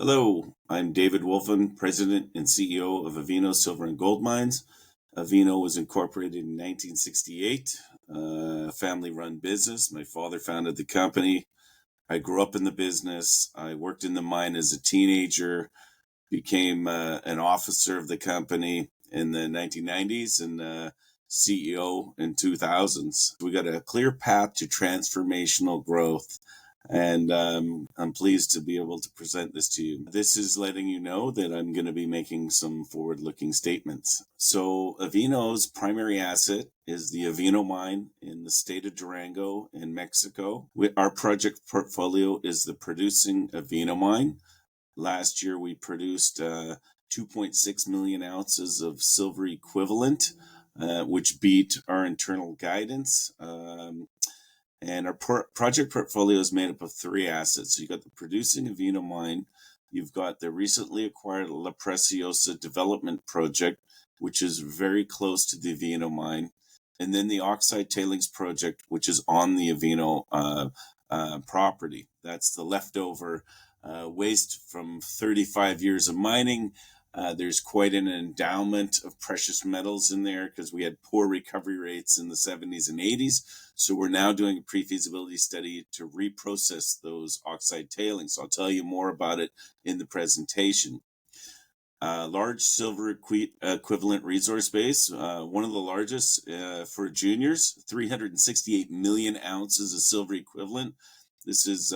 Hello, I'm David Wolfen, President and CEO of Avino Silver and Gold Mines. Avino was incorporated in 1968, a family-run business. My father founded the company. I grew up in the business. I worked in the mine as a teenager, became an officer of the company in the 1990s and CEO in 2000s. We got a clear path to transformational growth. And I'm pleased to be able to present this to you. This is letting you know that I'm going to be making some forward-looking statements. So Avino's primary asset is the Avino mine in the state of Durango in Mexico. Our project portfolio is the producing Avino mine. Last year we produced 2.6 million ounces of silver equivalent, which beat our internal guidance. And our project portfolio is made up of three assets. So you've got the producing Avino mine, you've got the recently acquired La Preciosa development project, which is very close to the Avino mine, and then the Oxide Tailings project, which is on the Avino property. That's the leftover waste from 35 years of mining. There's quite an endowment of precious metals in there because we had poor recovery rates in the 70s and 80s. So we're now doing a pre-feasibility study to reprocess those oxide tailings. So I'll tell you more about it in the presentation. Large silver equivalent resource base, one of the largest for juniors, 368 million ounces of silver equivalent. This is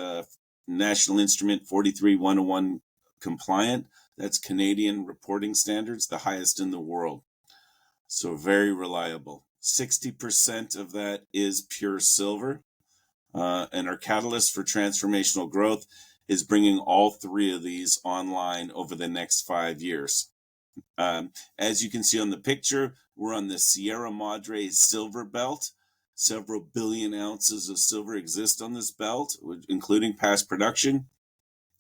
National Instrument 43-101 compliant. That's Canadian reporting standards, the highest in the world. So very reliable. 60% of that is pure silver. And our catalyst for transformational growth is bringing all three of these online over the next 5 years. As you can see on the picture, we're on the Sierra Madre silver belt. Several billion ounces of silver exist on this belt, including past production.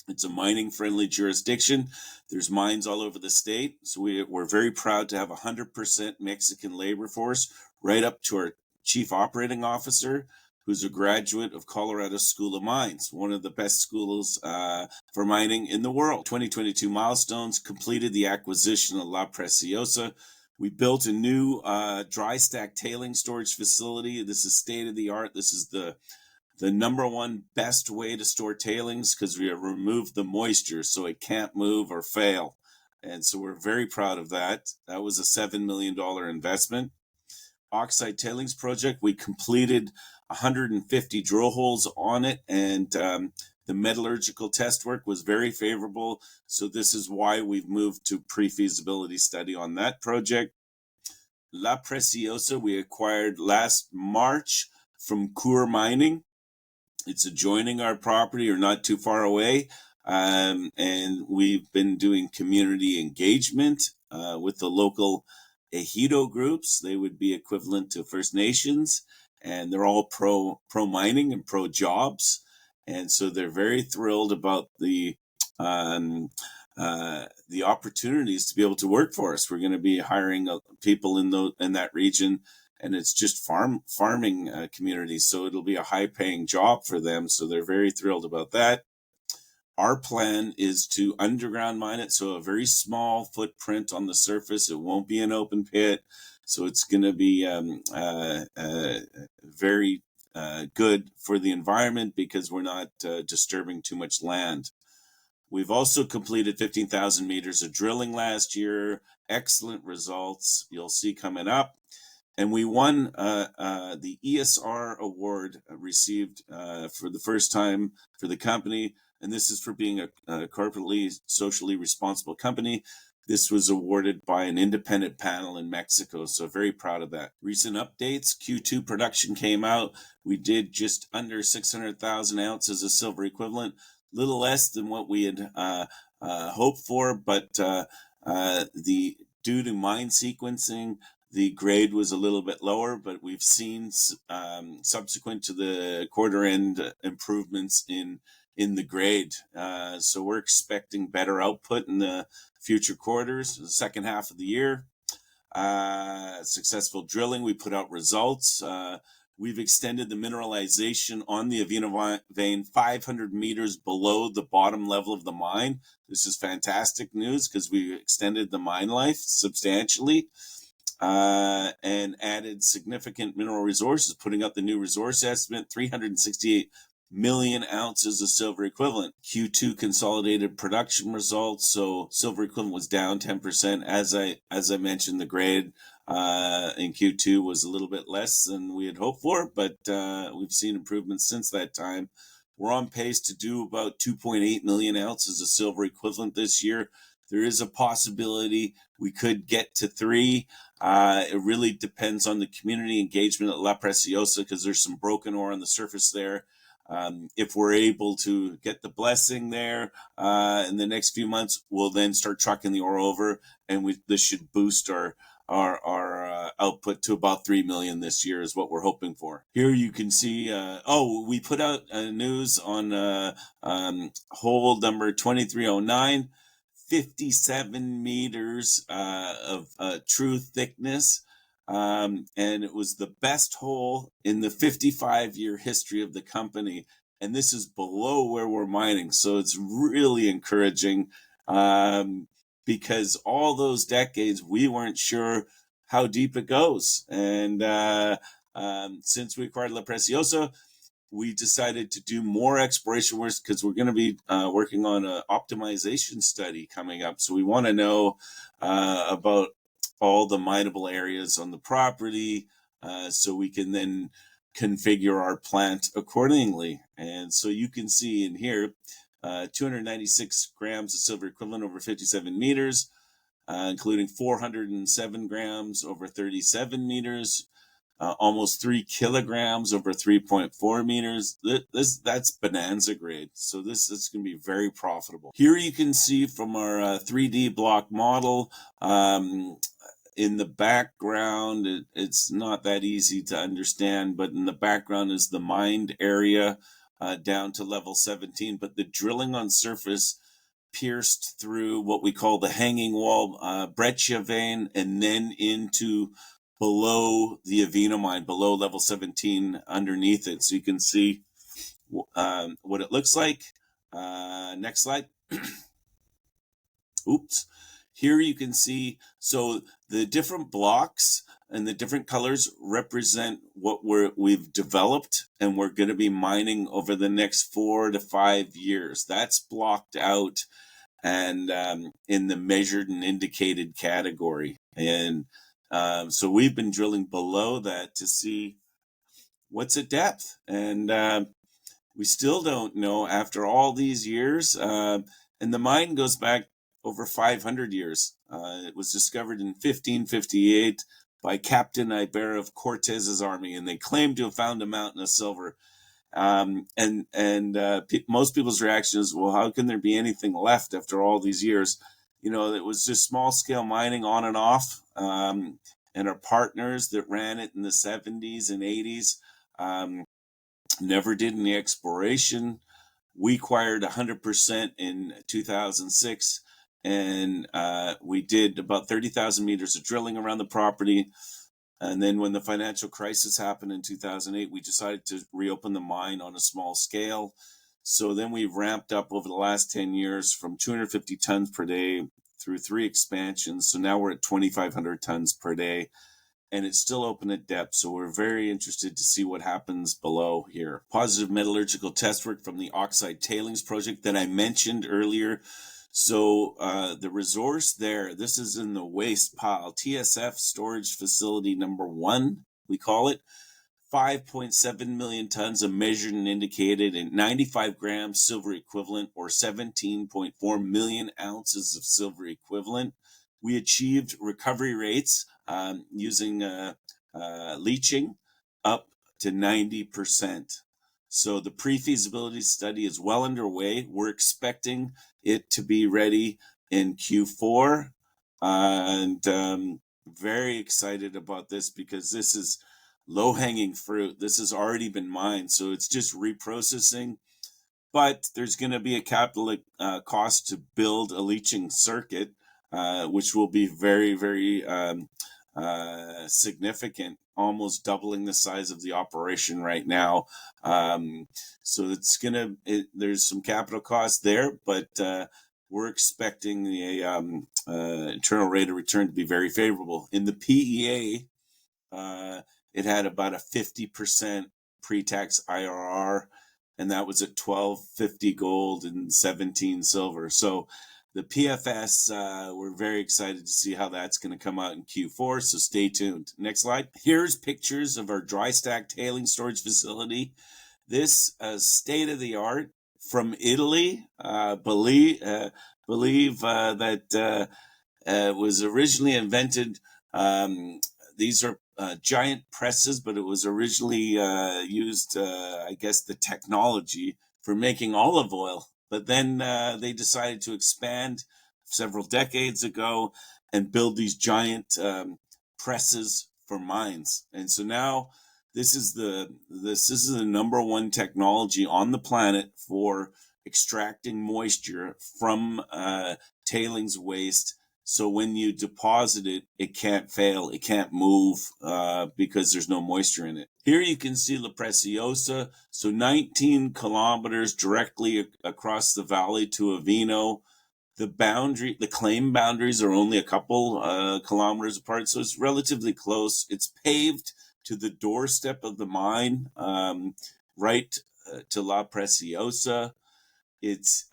It's a mining-friendly jurisdiction. There's mines all over the state. So we're very proud to have 100% Mexican labor force, right up to our chief operating officer, who's a graduate of Colorado School of Mines, one of the best schools for mining in the world. 2022 Milestones completed the acquisition of La Preciosa. We built a new dry stack tailing storage facility. This is state-of-the-art. This is the number one best way to store tailings because we have removed the moisture so it can't move or fail. And so we're very proud of that. That was a $7 million investment. Oxide Tailings project, we completed 150 drill holes on it, and the metallurgical test work was very favorable. So this is why we've moved to pre-feasibility study on that project. La Preciosa, we acquired last March from Coeur Mining. It's adjoining our property or not too far away. And we've been doing community engagement with the local ejido groups. They would be equivalent to First Nations, and they're all pro mining and pro jobs. And so they're very thrilled about the opportunities to be able to work for us. We're going to be hiring people in that region, and it's just farming communities. So it'll be a high-paying job for them. So they're very thrilled about that. Our plan is to underground mine it, so a very small footprint on the surface. It won't be an open pit, so it's going to be very good for the environment because we're not disturbing too much land. We've also completed 15,000 meters of drilling last year. Excellent results you'll see coming up. And we won the ESR award received for the first time for the company. And this is for being a corporately, socially responsible company. This was awarded by an independent panel in Mexico. So very proud of that. Recent updates, Q2 production came out. We did just under 600,000 ounces of silver equivalent, little less than what we had hoped for. But due to mine sequencing, the grade was a little bit lower, but we've seen subsequent to the quarter end improvements in the grade. So we're expecting better output in the future quarters, the second half of the year. Successful drilling, we put out results. We've extended the mineralization on the Avino vein 500 meters below the bottom level of the mine. This is fantastic news because we extended the mine life substantially and added significant mineral resources, putting up the new resource estimate, 368 million ounces of silver equivalent. Q2 consolidated production results, so silver equivalent was down 10%. As I mentioned, the grade in Q2 was a little bit less than we had hoped for, but we've seen improvements since that time. We're on pace to do about 2.8 million ounces of silver equivalent this year. There is a possibility we could get to 3. It really depends on the community engagement at La Preciosa because there's some broken ore on the surface there. If we're able to get the blessing there in the next few months, we'll then start trucking the ore over, and this should boost our output to about 3 million this year is what we're hoping for. Here you can see, we put out news on hole number 2309, 57 meters of true thickness. And it was the best hole in the 55-year history of the company. And this is below where we're mining. So it's really encouraging because all those decades, we weren't sure how deep it goes. And since we acquired La Preciosa, we decided to do more exploration work because we're going to be working on an optimization study coming up. So we want to know about all the mineable areas on the property so we can then configure our plant accordingly. And so you can see in here 296 grams of silver equivalent over 57 meters, including 407 grams over 37 meters, almost 3 kilograms over 3.4 meters. That's bonanza grade. So this is going to be very profitable. Here you can see from our 3D block model, in the background, it's not that easy to understand, but in the background is the mined area down to level 17. But the drilling on surface pierced through what we call the hanging wall breccia vein and then into below the Avino mine, below level 17 underneath it. So you can see what it looks like. Next slide. Oops. Here you can see, so the different blocks and the different colors represent what we've developed and we're going to be mining over the next 4 to 5 years. That's blocked out and in the measured and indicated category. And so we've been drilling below that to see what's at depth. And we still don't know after all these years. And the mine goes back over 500 years. It was discovered in 1558 by Captain Iber of Cortez's army, and they claimed to have found a mountain of silver. Most people's reaction is, well, how can there be anything left after all these years? You know, it was just small scale mining on and off. And our partners that ran it in the 70s and 80s never did any exploration. We acquired 100% in 2006, and we did about 30,000 meters of drilling around the property. And then when the financial crisis happened in 2008, we decided to reopen the mine on a small scale. So then we ramped up over the last 10 years from 250 tons per day through 3 expansions. So now we're at 2,500 tons per day. And it's still open at depth, so we're very interested to see what happens below here. Positive metallurgical test work from the Oxide Tailings project that I mentioned earlier. So the resource there, this is in the waste pile, TSF storage facility number 1, we call it. 5.7 million tons of measured and indicated and 95 grams silver equivalent, or 17.4 million ounces of silver equivalent. We achieved recovery rates using leaching up to 90%. So the pre-feasibility study is well underway. We're expecting it to be ready in Q4, and very excited about this because this is low-hanging fruit. This has already been mined, so it's just reprocessing. But there's going to be a capital cost to build a leaching circuit, which will be very, very significant. almost doubling the size of the operation right now. So there's some capital costs there, but we're expecting the internal rate of return to be very favorable. In the PEA, it had about a 50% pre-tax IRR, and that was at $12.50 gold and $17 silver. So the PFS, we're very excited to see how that's going to come out in Q4, so stay tuned. Next slide. Here's pictures of our dry stack tailings storage facility. This state-of-the-art from Italy, believe that was originally invented. These are giant presses, but it was originally used, I guess, the technology for making olive oil. But then they decided to expand several decades ago and build these giant presses for mines. And so now this is the number one technology on the planet for extracting moisture from tailings waste. So when you deposit it, it can't fail. It can't move because there's no moisture in it. Here you can see La Preciosa. So 19 kilometers directly across the valley to Avino. The claim boundaries are only a couple kilometers apart, so it's relatively close. It's paved to the doorstep of the mine, right to La Preciosa. It's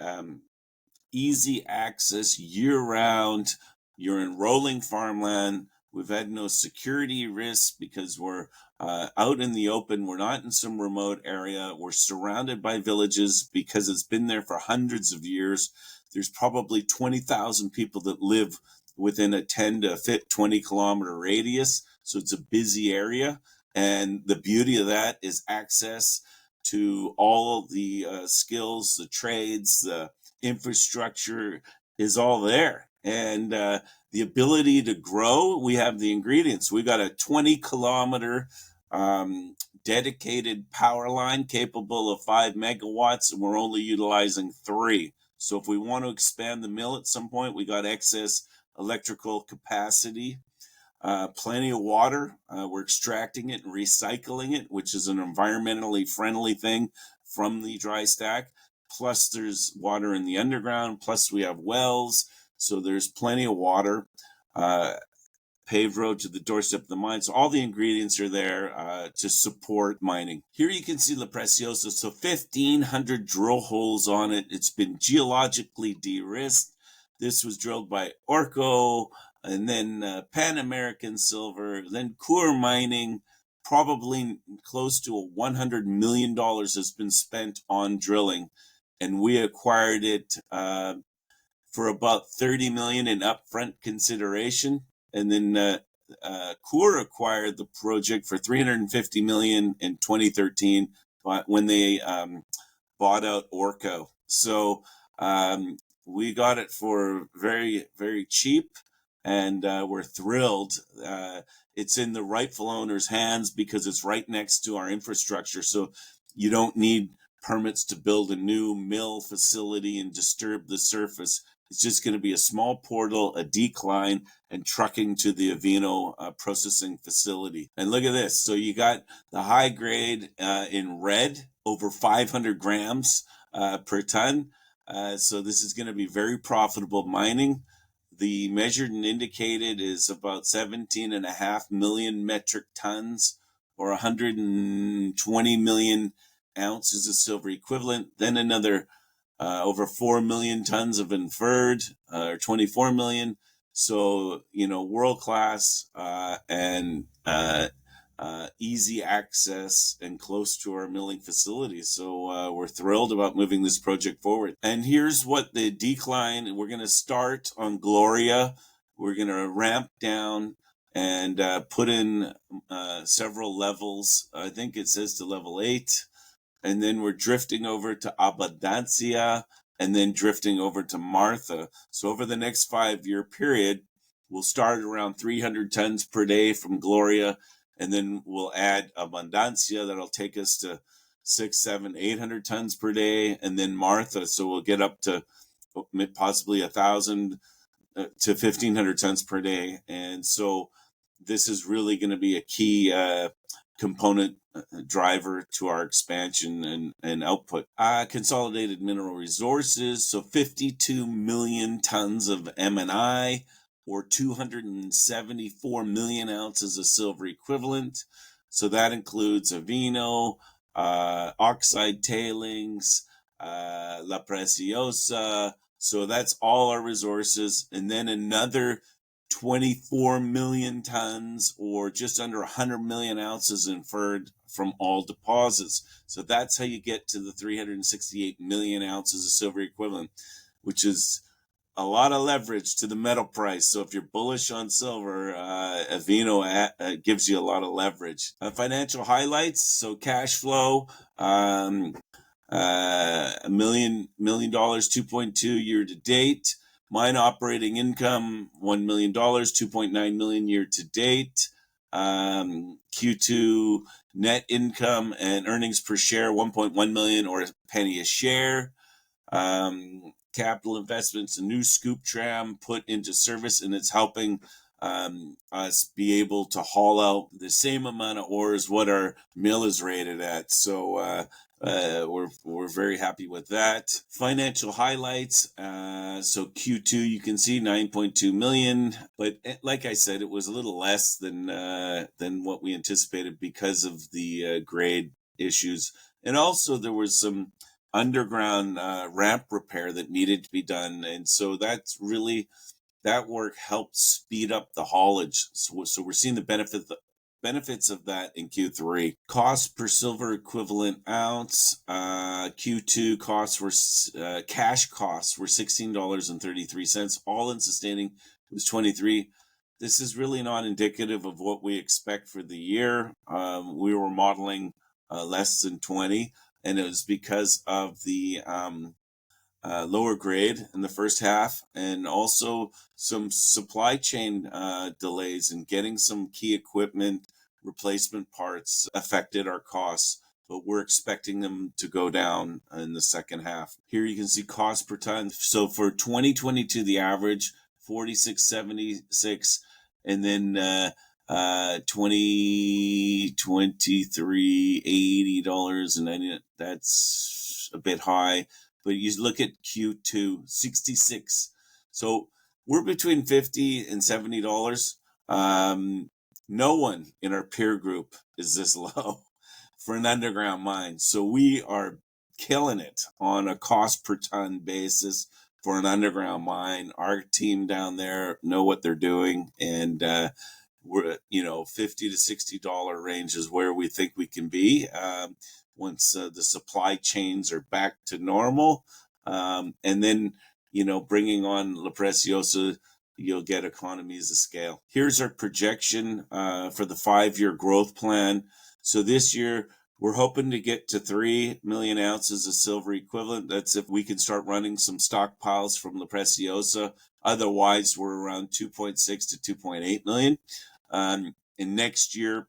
easy access year-round. You're in rolling farmland. We've had no security risks because we're out in the open. We're not in some remote area. We're surrounded by villages because it's been there for hundreds of years. There's probably 20,000 people that live within a 10 to 20 kilometer radius. So it's a busy area. And the beauty of that is access to all the skills, the trades, the infrastructure is all there. And the ability to grow, we have the ingredients. We got a 20-kilometer dedicated power line capable of 5 megawatts, and we're only utilizing 3. So if we want to expand the mill at some point, we got excess electrical capacity. Plenty of water. We're extracting it and recycling it, which is an environmentally friendly thing from the dry stack. Plus there's water in the underground. Plus we have wells. So there's plenty of water. Paved road to the doorstep of the mine. So all the ingredients are there to support mining. Here you can see La Preciosa. So 1,500 drill holes on it. It's been geologically de-risked. This was drilled by Orco, and then Pan American Silver, then Coeur Mining. Probably close to $100 million has been spent on drilling, and we acquired it for about $30 million in upfront consideration, and then Coeur acquired the project for $350 million in 2013 when they bought out Orco. So we got it for very, very cheap, and we're thrilled. It's in the rightful owner's hands because it's right next to our infrastructure. So you don't need permits to build a new mill facility and disturb the surface. It's just going to be a small portal, a decline, and trucking to the Avino processing facility. And look at this. So you got the high grade in red, over 500 grams per ton. So this is going to be very profitable mining. The measured and indicated is about 17.5 million metric tons, or 120 million ounces of silver equivalent. Then another over 4 million tons of inferred, or 24 million. So, world class and easy access and close to our milling facilities. So we're thrilled about moving this project forward. And here's what the decline, we're going to start on Gloria. We're going to ramp down and put in several levels. I think it says to level 8. And then we're drifting over to Abundancia, and then drifting over to Martha. So over the next 5-year period, we'll start around 300 tons per day from Gloria, and then we'll add Abundancia. That'll take us to 600, 700, 800 tons per day, and then Martha. So we'll get up to possibly 1,000 to 1,500 tons per day. And so this is really going to be a key component driver to our expansion and output. Consolidated mineral resources, so 52 million tons of M&I, or 274 million ounces of silver equivalent. So that includes Avino, Oxide Tailings, La Preciosa. So that's all our resources. And then another 24 million tons, or just under 100 million ounces inferred from all deposits. So that's how you get to the 368 million ounces of silver equivalent, which is a lot of leverage to the metal price. So if you're bullish on silver, Avino gives you a lot of leverage. Financial highlights, so cash flow, $1 million, $2.2 year to date. Mine operating income, $1 million, 2.9 million year to date. Q2 net income and earnings per share, 1.1 million, or a penny a share. Capital investments, a new scoop tram put into service, and it's helping us be able to haul out the same amount of ore as what our mill is rated at. So we're very happy with that. Financial highlights. So Q2, you can see 9.2 million, but like I said, it was a little less than what we anticipated because of the grade issues, and also there was some underground ramp repair that needed to be done, and so that's really, that work helped speed up the haulage. So we're seeing the benefits of that in Q3. Cost per silver equivalent ounce. Q2 costs were cash costs were $16.33. All-in sustaining was 23. This is really not indicative of what we expect for the year. We were modeling less than 20. And it was because of the lower grade in the first half, and also some supply chain delays in getting some key equipment replacement parts affected our costs, but we're expecting them to go down in the second half. Here you can see cost per ton. So for 2022, the average 46.76, and then 2023 $80.90. That's a bit high, but you look at Q2 66. So we're between $50 and $70. No one in our peer group is this low for an underground mine. So we are killing it on a cost per ton basis for an underground mine. Our team down there know what they're doing, and we're, $50 to $60 range is where we think we can be once the supply chains are back to normal. And then, bringing on La Preciosa, you'll get economies of scale. Here's our projection for the 5-year growth plan. So this year, we're hoping to get to 3 million ounces of silver equivalent. That's if we can start running some stockpiles from La Preciosa. Otherwise, we're around 2.6 to 2.8 million. And next year,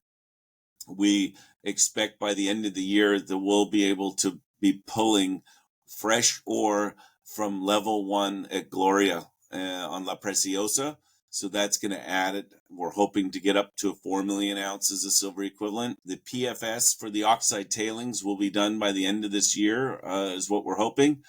we expect by the end of the year that we'll be able to be pulling fresh ore from level 1 at Gloria on La Preciosa. So that's going to add it. We're hoping to get up to 4 million ounces of silver equivalent. The PFS for the Oxide Tailings will be done by the end of this year, is what we're hoping.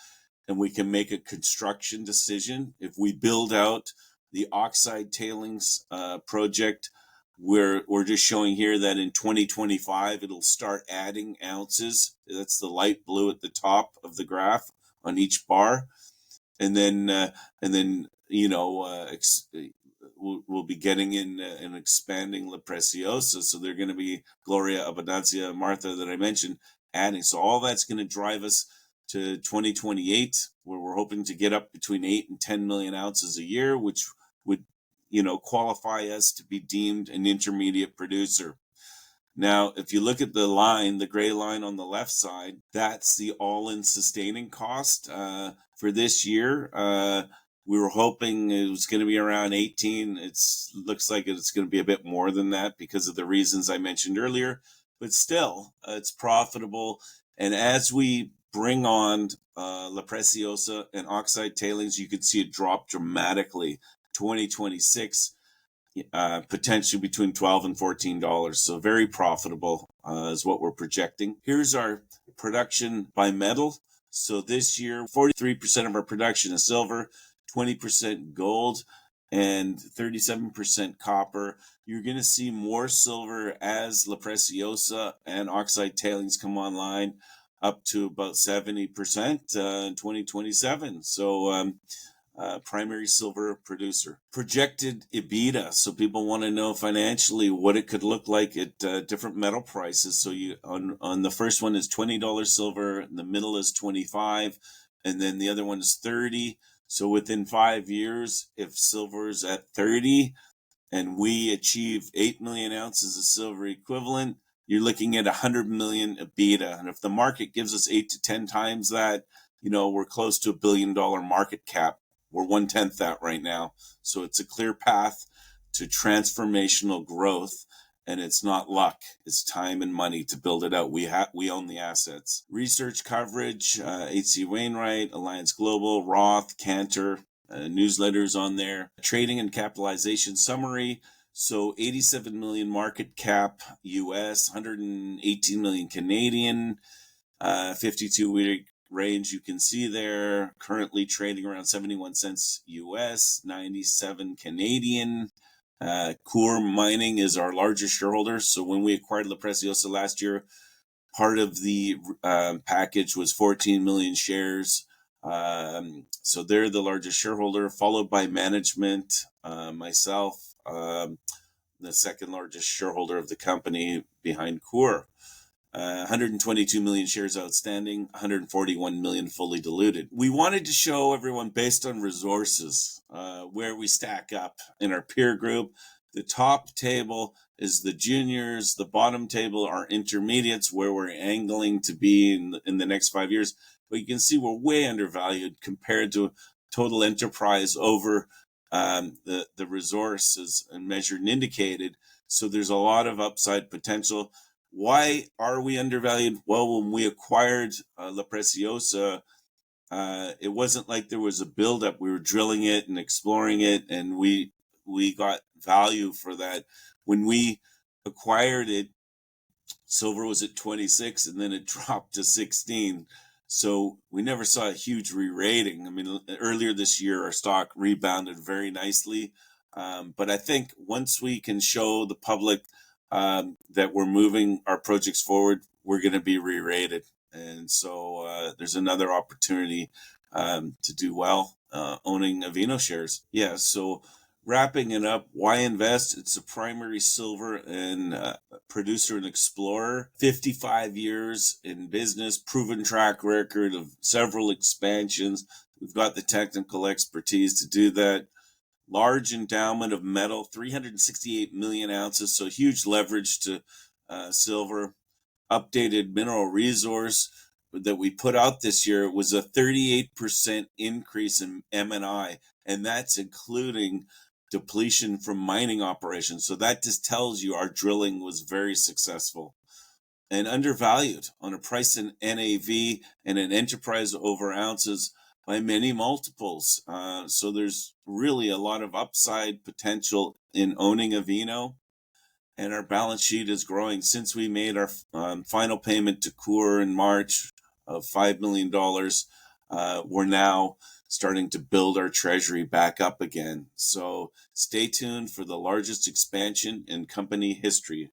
And we can make a construction decision. If we build out the Oxide Tailings project, we're just showing here that in 2025, it'll start adding ounces. That's the light blue at the top of the graph on each bar. And then we'll be getting in and expanding La Preciosa. So they're going to be Gloria, Abundancia, Martha that I mentioned adding. So all that's going to drive us to 2028, where we're hoping to get up between 8 and 10 million ounces a year, which would qualify us to be deemed an intermediate producer. Now, if you look at the line, the gray line on the left side, that's the all-in sustaining cost for this year. We were hoping it was going to be around 18. It looks like it's going to be a bit more than that because of the reasons I mentioned earlier. But still, it's profitable. And as we bring on La Preciosa and Oxide Tailings, you could see it drop dramatically. 2026, potentially between $12 and $14. So very profitable is what we're projecting. Here's our production by metal. So this year, 43% of our production is silver, 20% gold, and 37% copper. You're going to see more silver as La Preciosa and Oxide Tailings come online, up to about 70% in 2027. So primary silver producer. Projected EBITDA. So people want to know financially what it could look like at different metal prices. So you on the first one is $20 silver, the middle is 25, and then the other one is 30. So within 5 years, if silver is at 30 and we achieve 8 million ounces of silver equivalent, you're looking at 100 million EBITDA. And if the market gives us 8 to 10 times that, we're close to $1 billion market cap. We're 1/10 that right now. So it's a clear path to transformational growth, and it's not luck. It's time and money to build it out. We own the assets. Research coverage, H.C. Wainwright, Alliance Global, Roth, Cantor, newsletters on there. Trading and capitalization summary. So 87 million market cap US, 118 million Canadian, 52-week range you can see there, currently trading around 71 cents US, 97 Canadian. Coeur Mining is our largest shareholder. So when we acquired La Preciosa last year, part of the package was 14 million shares. So they're the largest shareholder, followed by management, myself, the second largest shareholder of the company behind Coeur. 122 million shares outstanding, 141 million fully diluted. We wanted to show everyone, based on resources, where we stack up in our peer group. The top table is the juniors. The bottom table are intermediates, where we're angling to be in the next 5 years. But you can see we're way undervalued compared to total enterprise over the resources and measured and indicated. So there's a lot of upside potential. Why are we undervalued? Well, when we acquired La Preciosa, it wasn't like there was a buildup. We were drilling it and exploring it, and we got value for that. When we acquired it, silver was at 26, and then it dropped to 16. So we never saw a huge re-rating. I mean, earlier this year, our stock rebounded very nicely. But I think once we can show the public that we're moving our projects forward, we're going to be re-rated. And so there's another opportunity to do well owning Avino shares. Yeah, so wrapping it up, why invest? It's a primary silver and producer and explorer. 55 years in business, proven track record of several expansions. We've got the technical expertise to do that. Large endowment of metal, 368 million ounces, so huge leverage to silver. Updated mineral resource that we put out this year was a 38% increase in M&I, and that's including depletion from mining operations. So that just tells you our drilling was very successful. And undervalued on a price in NAV and an enterprise over ounces by many multiples. So there's really a lot of upside potential in owning Avino. And our balance sheet is growing. Since we made our final payment to Coeur in March of $5 million, we're now starting to build our treasury back up again. So stay tuned for the largest expansion in company history.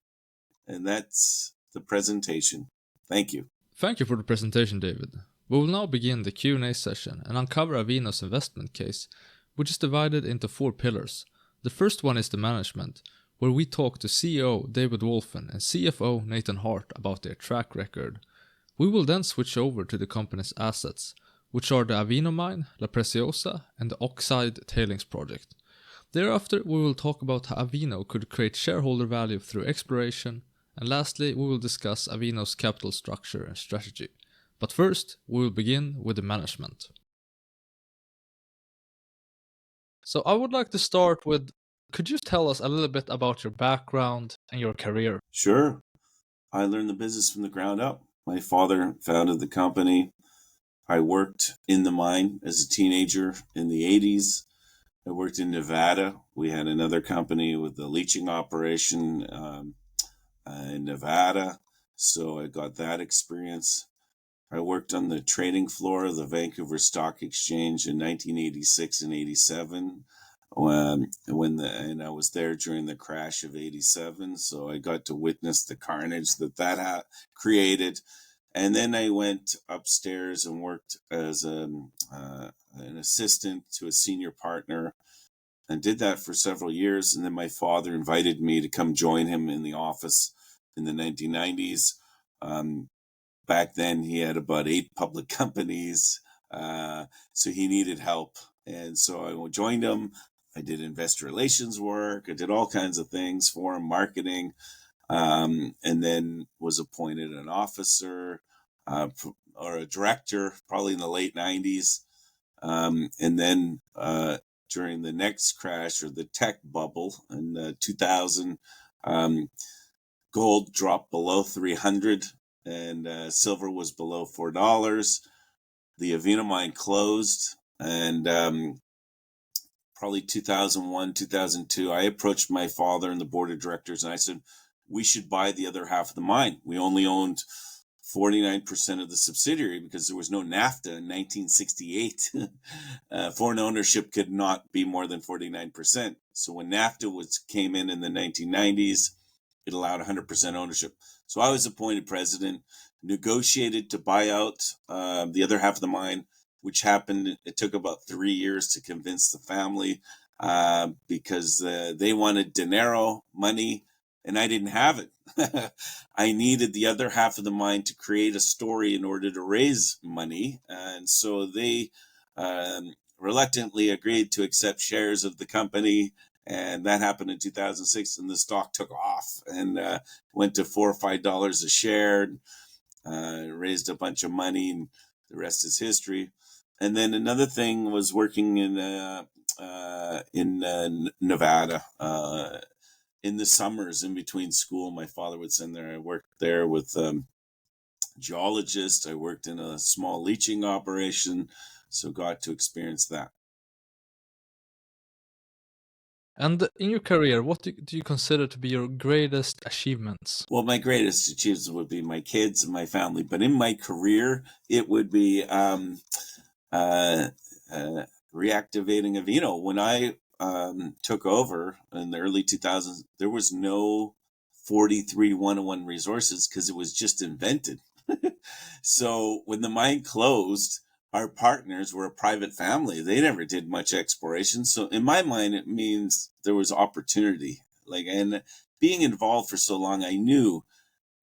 And that's the presentation. Thank you. Thank you for the presentation, David. We will now begin the Q&A session and uncover Avino's investment case, which is divided into 4 pillars. The first one is the management, where we talk to CEO David Wolfen and CFO Nathan Hart about their track record. We will then switch over to the company's assets, which are the Avino mine, La Preciosa, and the Oxide Tailings project. Thereafter, we will talk about how Avino could create shareholder value through exploration, and lastly, we will discuss Avino's capital structure and strategy. But first, we will begin with the management. So I would like to start with, could you tell us a little bit about your background and your career? Sure. I learned the business from the ground up. My father founded the company. I worked in the mine as a teenager in the 80s. I worked in Nevada. We had another company with the leaching operation in Nevada, so I got that experience. I worked on the trading floor of the Vancouver Stock Exchange in 1986 and 87. And I was there during the crash of 87, so I got to witness the carnage that created. And then I went upstairs and worked as an assistant to a senior partner and did that for several years. And then my father invited me to come join him in the office in the 1990s. Back then, he had about 8 public companies, so he needed help. And so I joined him. I did investor relations work. I did all kinds of things for him, marketing, and then was appointed an officer or a director probably in the late 90s. And then during the next crash or the tech bubble in 2000, gold dropped below 300 and silver was below $4. The Avino mine closed, and probably 2001, 2002, I approached my father and the board of directors and I said, we should buy the other half of the mine. We only owned 49% of the subsidiary because there was no NAFTA in 1968. Foreign ownership could not be more than 49%. So when NAFTA came in the 1990s, it allowed 100% ownership. So I was appointed president, negotiated to buy out the other half of the mine, which happened. It took about 3 years to convince the family because they wanted dinero, money, and I didn't have it. I needed the other half of the mine to create a story in order to raise money. And so they reluctantly agreed to accept shares of the company. And that happened in 2006, and the stock took off and went to $4 or $5 a share, raised a bunch of money, and the rest is history. And then another thing was working in Nevada. In the summers in between school, my father would send there. I worked there with geologists. I worked in a small leaching operation, so got to experience that. And in your career, what do you consider to be your greatest achievements? Well, my greatest achievements would be my kids and my family, but in my career, it would be reactivating Avino. When I took over in the early 2000s, there was no 43-101 resources because it was just invented. So when the mine closed, our partners were a private family. They never did much exploration. So in my mind, it means there was opportunity. And being involved for so long, I knew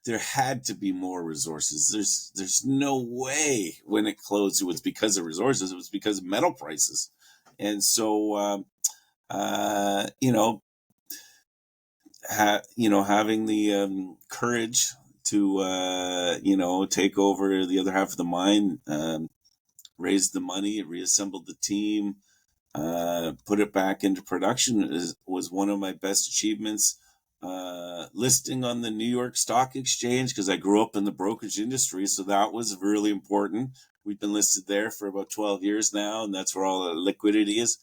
there had to be more resources. There's no way when it closed it was because of resources. It was because of metal prices. And so, having the courage to, take over the other half of the mine, raise the money, reassembled the team, put it back into production was one of my best achievements. Listing on the New York Stock Exchange because I grew up in the brokerage industry, so that was really important. We've been listed there for about 12 years now, and that's where all the liquidity is.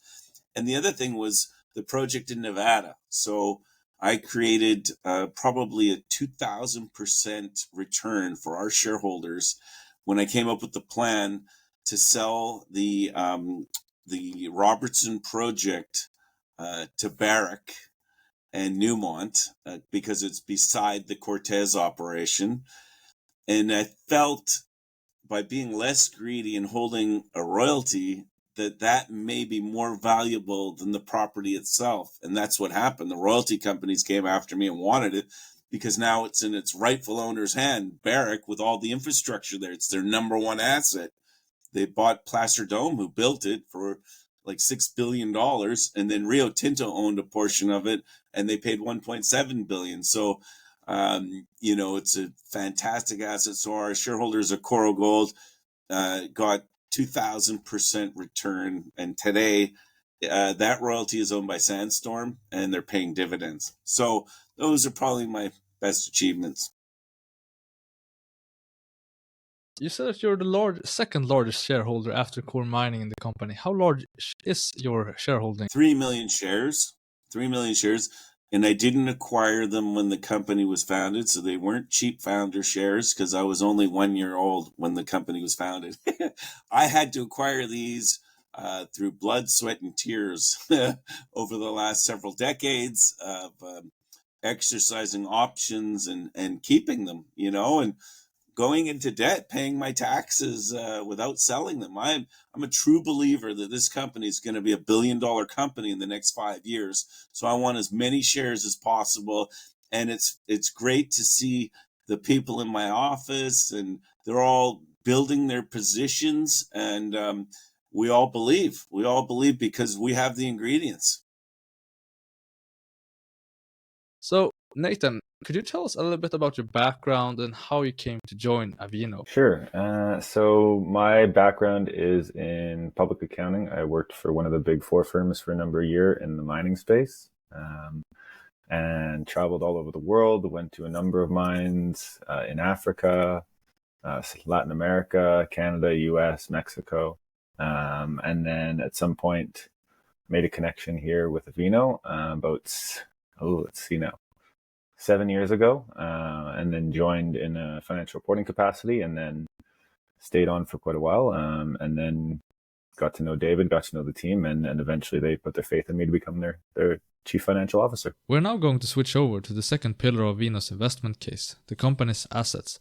And the other thing was the project in Nevada. So I created probably a 2,000% return for our shareholders when I came up with the plan to sell the Robertson project to Barrick and Newmont because it's beside the Cortez operation. And I felt by being less greedy and holding a royalty that may be more valuable than the property itself. And that's what happened. The royalty companies came after me and wanted it because now it's in its rightful owner's hand, Barrick, with all the infrastructure there. It's their number one asset. They bought Placer Dome, who built it, for like $6 billion. And then Rio Tinto owned a portion of it and they paid $1.7 billion. So, it's a fantastic asset. So our shareholders of Coro Gold got 2,000% return. And today, that royalty is owned by Sandstorm and they're paying dividends. So those are probably my best achievements. You said that you're the second largest shareholder after core mining in the company. How large is your shareholding? 3 million shares. 3 million shares. And I didn't acquire them when the company was founded, so they weren't cheap founder shares because I was only 1 year old when the company was founded. I had to acquire these through blood, sweat, and tears over the last several decades of exercising options and keeping them, and going into debt, paying my taxes without selling them. I'm a true believer that this company is going to be $1 billion company in the next 5 years. So I want as many shares as possible, and it's great to see the people in my office, and they're all building their positions, and we all believe because we have the ingredients. So, Nathan, could you tell us a little bit about your background and how you came to join Avino? Sure. So my background is in public accounting. I worked for one of the big four firms for a number of years in the mining space, and traveled all over the world, went to a number of mines in Africa, Latin America, Canada, US, Mexico. And then at some point made a connection here with Avino let's see now, 7 years ago, and then joined in a financial reporting capacity, and then stayed on for quite a while, and then got to know David, got to know the team, and eventually they put their faith in me to become their chief financial officer. We're now going to switch over to the second pillar of Avino's investment case, the company's assets.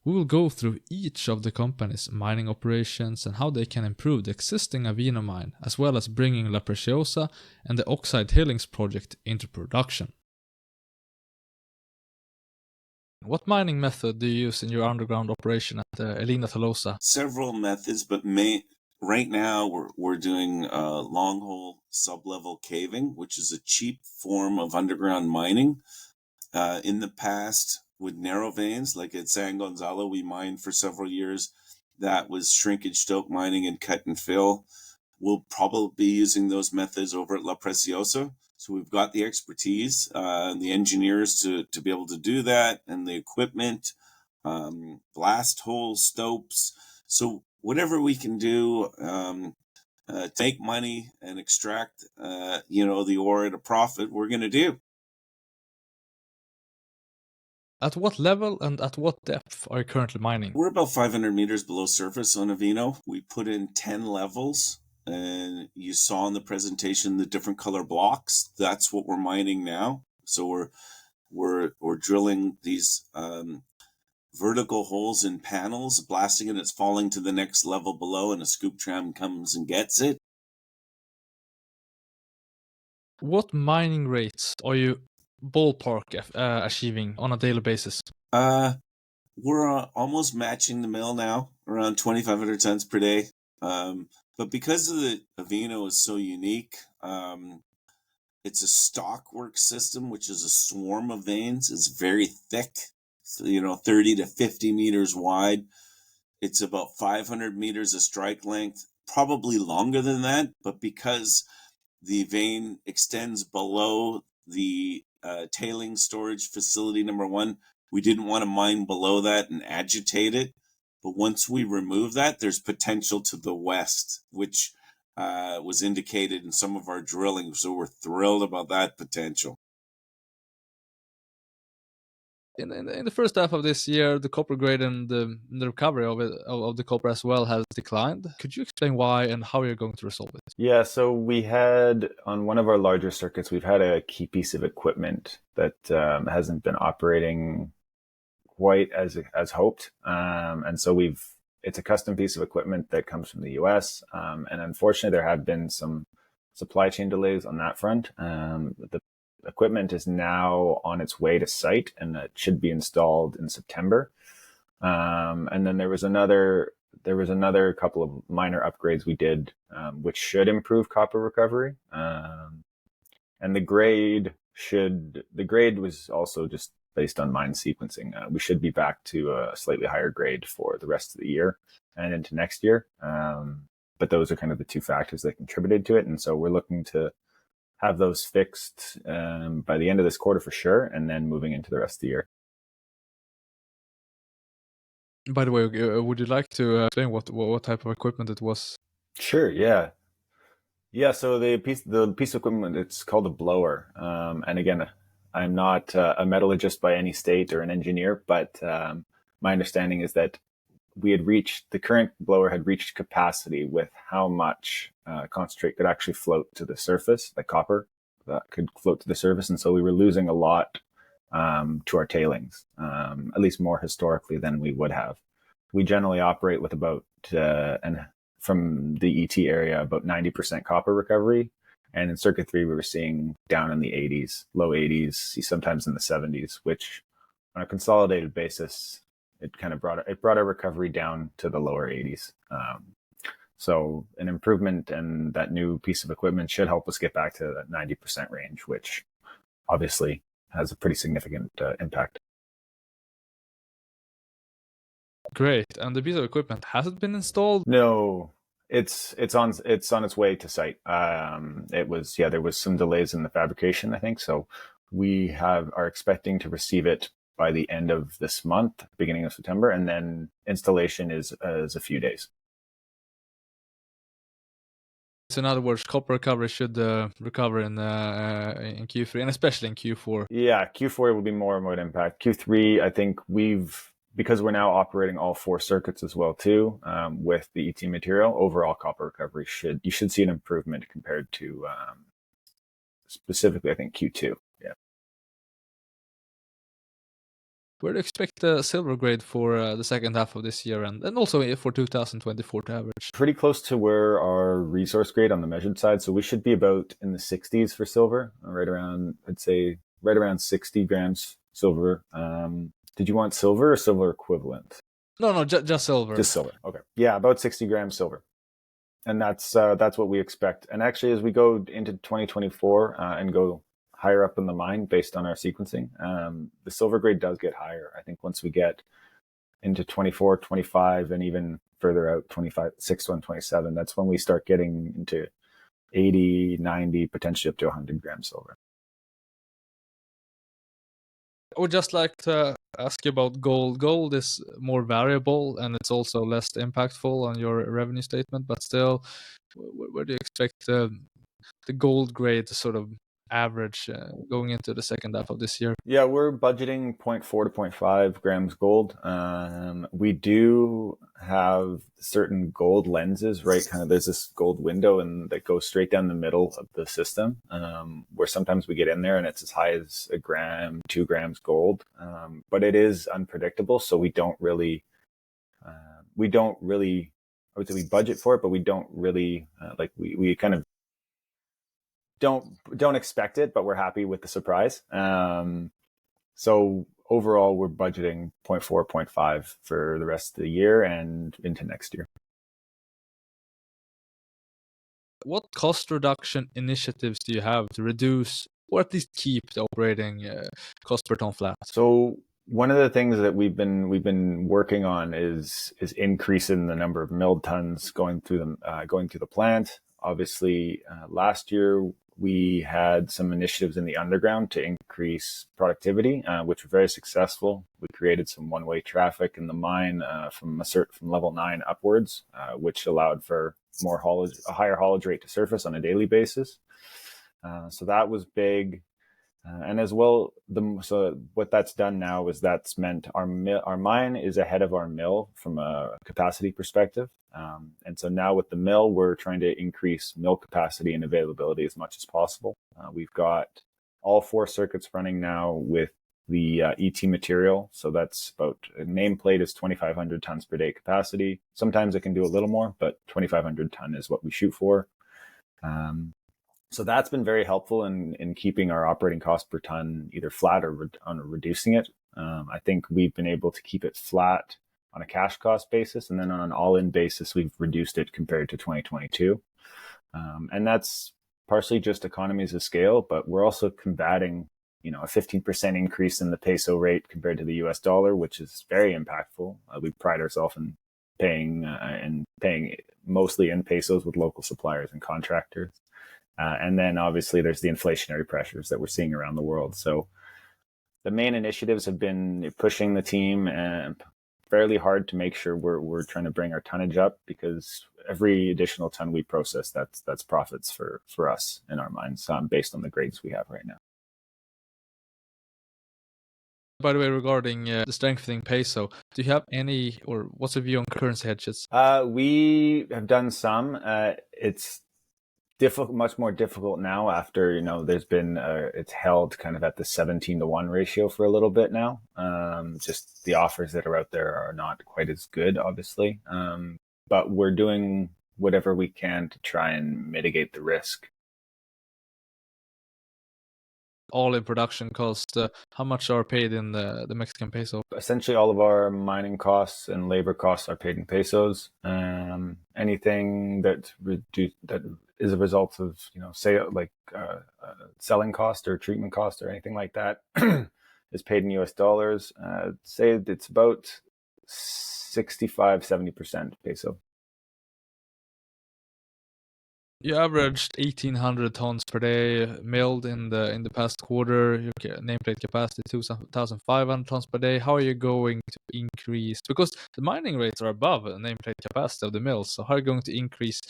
We will go through each of the company's mining operations and how they can improve the existing Avino mine, as well as bringing La Preciosa and the Oxide Tailings project into production. What mining method do you use in your underground operation at Elena Tolosa? Several methods, but right now we're doing long hole sublevel caving, which is a cheap form of underground mining. In the past, with narrow veins, like at San Gonzalo, we mined for several years. That was shrinkage stope mining and cut and fill. We'll probably be using those methods over at La Preciosa. So we've got the expertise, the engineers to be able to do that, and the equipment, blast hole stopes. So whatever we can do to make money and extract, the ore at a profit, we're going to do. At what level and at what depth are you currently mining? We're about 500 meters below surface on Avino. We put in 10 levels, and you saw in the presentation the different color blocks. That's what we're mining now. So we're drilling these vertical holes in panels, blasting it, it's falling to the next level below, and a scoop tram comes and gets it. What mining rates are you ballpark achieving on a daily basis? We're almost matching the mill now, around 2,500 tons per day. But because of the Avino is so unique, it's a stockwork system, which is a swarm of veins. It's very thick, 30 to 50 meters wide. It's about 500 meters of strike length, probably longer than that. But because the vein extends below the tailing storage facility number 1, we didn't want to mine below that and agitate it. But once we remove that, there's potential to the west, which was indicated in some of our drilling. So we're thrilled about that potential. In the first half of this year, the copper grade and the recovery of the copper as well has declined. Could you explain why and how you're going to resolve it? Yeah, so we had, on one of our larger circuits, we've had a key piece of equipment that hasn't been operating quite as hoped. And so it's a custom piece of equipment that comes from the US. And unfortunately, there have been some supply chain delays on that front. The equipment is now on its way to site, and it should be installed in September. And then there was another couple of minor upgrades we did, which should improve copper recovery. And the grade was also just based on mine sequencing. We should be back to a slightly higher grade for the rest of the year and into next year. But those are kind of the two factors that contributed to it. And so we're looking to have those fixed by the end of this quarter for sure, and then moving into the rest of the year. By the way, would you like to explain what type of equipment it was? Sure. Yeah. Yeah. So the piece of equipment, it's called a blower. And again, I'm not a metallurgist by any state or an engineer, but my understanding is that the current blower had reached capacity with how much concentrate could actually float to the surface, like copper that could float to the surface. And so we were losing a lot to our tailings, at least more historically than we would have. We generally operate with about, and from the ET area, about 90% copper recovery. And in circuit 3, we were seeing down in the 80s, low 80s, sometimes in the 70s, which on a consolidated basis, it kind of brought our recovery down to the lower 80s. So an improvement and that new piece of equipment should help us get back to that 90% range, which obviously has a pretty significant impact. Great. And the piece of equipment, has it been installed? No, it's on its way to site. There was some delays in the fabrication, I think. So we are expecting to receive it by the end of this month, beginning of September, and then installation is a few days. So in other words, copper recovery should recover in Q3 and especially in Q4. Yeah, Q4 will be more and more impact. Q3, I think because we're now operating all 4 circuits as well too, with the ET material, overall copper recovery you should see an improvement compared to specifically, I think Q2. Yeah. Where do you expect the silver grade for the second half of this year and also for 2024 to average? Pretty close to where our resource grade on the measured side. So we should be about in the 60s for silver, right around 60 grams silver. Did you want silver or silver equivalent? No, just silver. Just silver. Okay. Yeah, about 60 grams silver. And that's what we expect. And actually, as we go into 2024 and go higher up in the mine based on our sequencing, the silver grade does get higher. I think once we get into 24, 25, and even further out, 26 and 27, that's when we start getting into 80, 90, potentially up to 100 grams silver. I would just like to ask you about gold. Gold is more variable and it's also less impactful on your revenue statement, but still, where do you expect the gold grade to sort of average going into the second half of this year? Yeah, we're budgeting 0.4 to 0.5 grams gold. We do have certain gold lenses, right? Kind of there's this gold window that goes straight down the middle of the system, where sometimes we get in there and it's as high as 1 gram, 2 grams gold. But it is unpredictable, so we don't really, I would say we budget for it, but we don't really, we kind of don't expect it, but we're happy with the surprise. So overall, we're budgeting 0.4, 0.5 for the rest of the year and into next year. What cost reduction initiatives do you have to reduce or at least keep the operating cost per ton flat? So one of the things that we've been working on is increasing the number of milled tons going through the plant. Obviously, last year we had some initiatives in the underground to increase productivity, which were very successful. We created some one-way traffic in the mine from level 9 upwards, which allowed for a higher haulage rate to surface on a daily basis. So that was big. And as well, so what that's done now is that's meant our mine is ahead of our mill from a capacity perspective. And so now with the mill, we're trying to increase mill capacity and availability as much as possible. We've got all 4 circuits running now with the ET material. So that's about nameplate is 2,500 tons per day capacity. Sometimes it can do a little more, but 2,500 ton is what we shoot for. So that's been very helpful in keeping our operating cost per ton either flat or reducing it. I think we've been able to keep it flat on a cash cost basis, and then on an all-in basis, we've reduced it compared to 2022. And that's partially just economies of scale, but we're also combating, a 15% increase in the peso rate compared to the US dollar, which is very impactful. We pride ourselves in paying mostly in pesos with local suppliers and contractors. And then obviously there's the inflationary pressures that we're seeing around the world. So the main initiatives have been pushing the team and fairly hard to make sure we're trying to bring our tonnage up, because every additional ton we process, that's profits for us in our mines, based on the grades we have right now. By the way, regarding the strengthening peso, do you have any, or what's your view on currency hedges? We have done some. It's much more difficult now after, there's been, it's held kind of at the 17-1 ratio for a little bit now. Just the offers that are out there are not quite as good, obviously. But we're doing whatever we can to try and mitigate the risk. All in production cost, how much are paid in the Mexican peso? Essentially, all of our mining costs and labor costs are paid in pesos. Anything that is a result of, say, like selling cost or treatment cost or anything like that is paid in US dollars. Say it's about 65-70% peso. You averaged 1,800 tons per day milled in the past quarter. Your nameplate capacity 2,500 tons per day. How are you going to increase? Because the mining rates are above the nameplate capacity of the mills. So how are you going to increase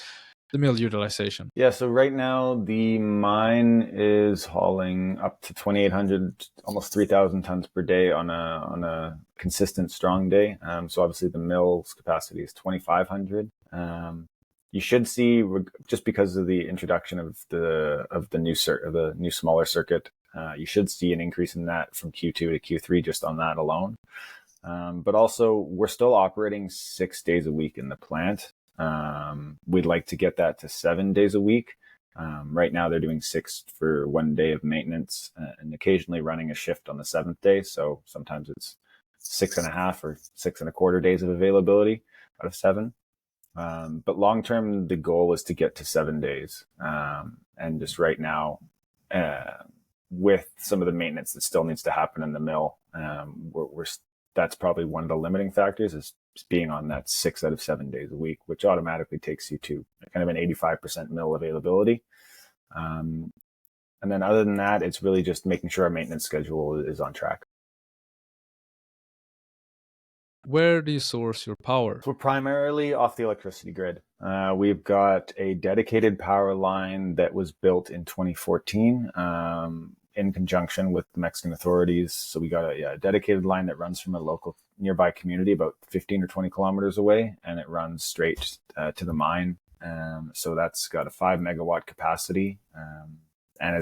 the mill utilization? Yeah, so right now the mine is hauling up to 2,800, almost 3,000 tons per day on a consistent strong day. So obviously the mill's capacity is 2,500. You should see, just because of the introduction of the new smaller circuit, you should see an increase in that from Q2 to Q3 just on that alone. But also, we're still operating 6 days a week in the plant. We'd like to get that to 7 days a week. Right now, they're doing 6 for 1 day of maintenance, and occasionally running a shift on the 7th day. So sometimes it's 6.5 or 6.25 days of availability out of 7. But long term, the goal is to get to 7 days. And just right now, with some of the maintenance that still needs to happen in the mill, that's probably one of the limiting factors, is being on that 6 out of 7 days a week, which automatically takes you to kind of an 85% mill availability. And then other than that, it's really just making sure our maintenance schedule is on track. Where do you source your power? We're primarily off the electricity grid. We've got a dedicated power line that was built in 2014 in conjunction with the Mexican authorities. So we got a dedicated line that runs from a local nearby community about 15 or 20 kilometers away, and it runs straight to the mine. So that's got a 5 megawatt capacity, and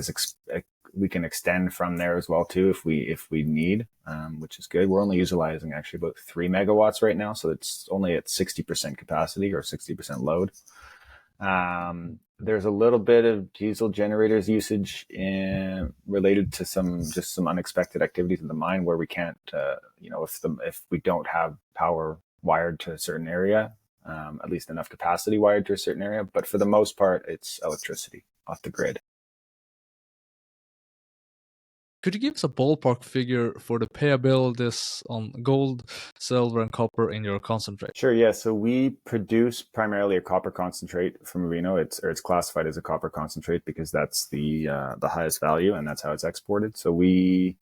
we can extend from there as well too if we need, which is good. We're only utilizing actually about 3 megawatts right now, so it's only at 60% capacity or 60% load. There's a little bit of diesel generators usage related to some unexpected activities in the mine where we can't, if we don't have power wired to a certain area, at least enough capacity wired to a certain area. But for the most part, it's electricity off the grid. Could you give us a ballpark figure for the payabilities on gold, silver, and copper in your concentrate? Sure, yeah. So we produce primarily a copper concentrate from Avino. It's classified as a copper concentrate because that's the highest value, and that's how it's exported. So we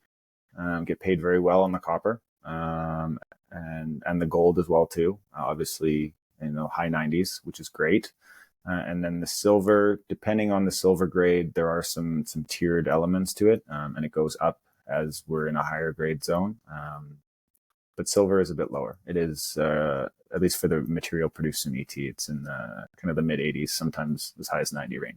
get paid very well on the copper, and the gold as well too. Obviously, high 90s, which is great. And then the silver, depending on the silver grade, there are some tiered elements to it, and it goes up as we're in a higher grade zone. But silver is a bit lower. It is, at least for the material produced in ET, it's in kind of the mid 80s, sometimes as high as 90 range.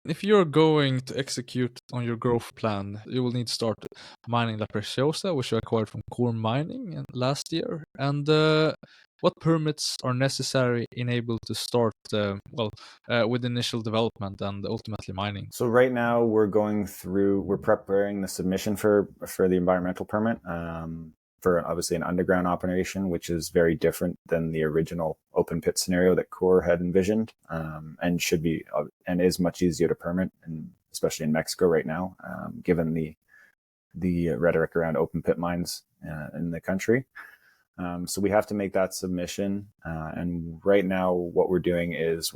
If you're going to execute on your growth plan, you will need to start mining La Preciosa, which you acquired from Core Mining last year. And what permits are necessary able to start with initial development and ultimately mining? So right now we're preparing the submission for the environmental permit for obviously an underground operation, which is very different than the original open pit scenario that Core had envisioned, and should be and is much easier to permit, and especially in Mexico right now, given the rhetoric around open pit mines in the country. So we have to make that submission, and right now what we're doing is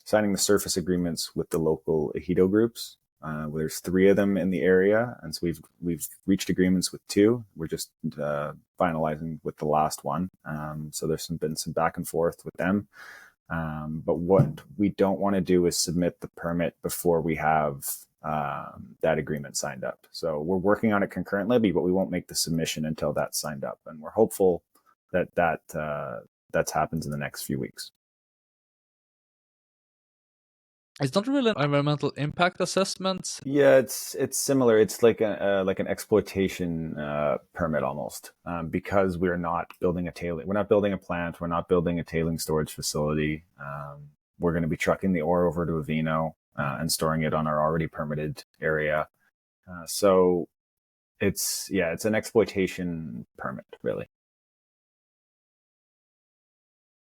signing the surface agreements with the local ejido groups. There's 3 of them in the area, and so we've reached agreements with 2. We're just finalizing with the last one. So there's been some back and forth with them. But what we don't want to do is submit the permit before we have that agreement signed up. So we're working on it concurrently, but we won't make the submission until that's signed up, and we're hopeful that happens in the next few weeks. It's not really an environmental impact assessment. Yeah, it's similar. It's like an exploitation permit almost, because we're not building we're not building a plant. We're not building a tailing storage facility. We're going to be trucking the ore over to Avino and storing it on our already permitted area. So it's an exploitation permit, really.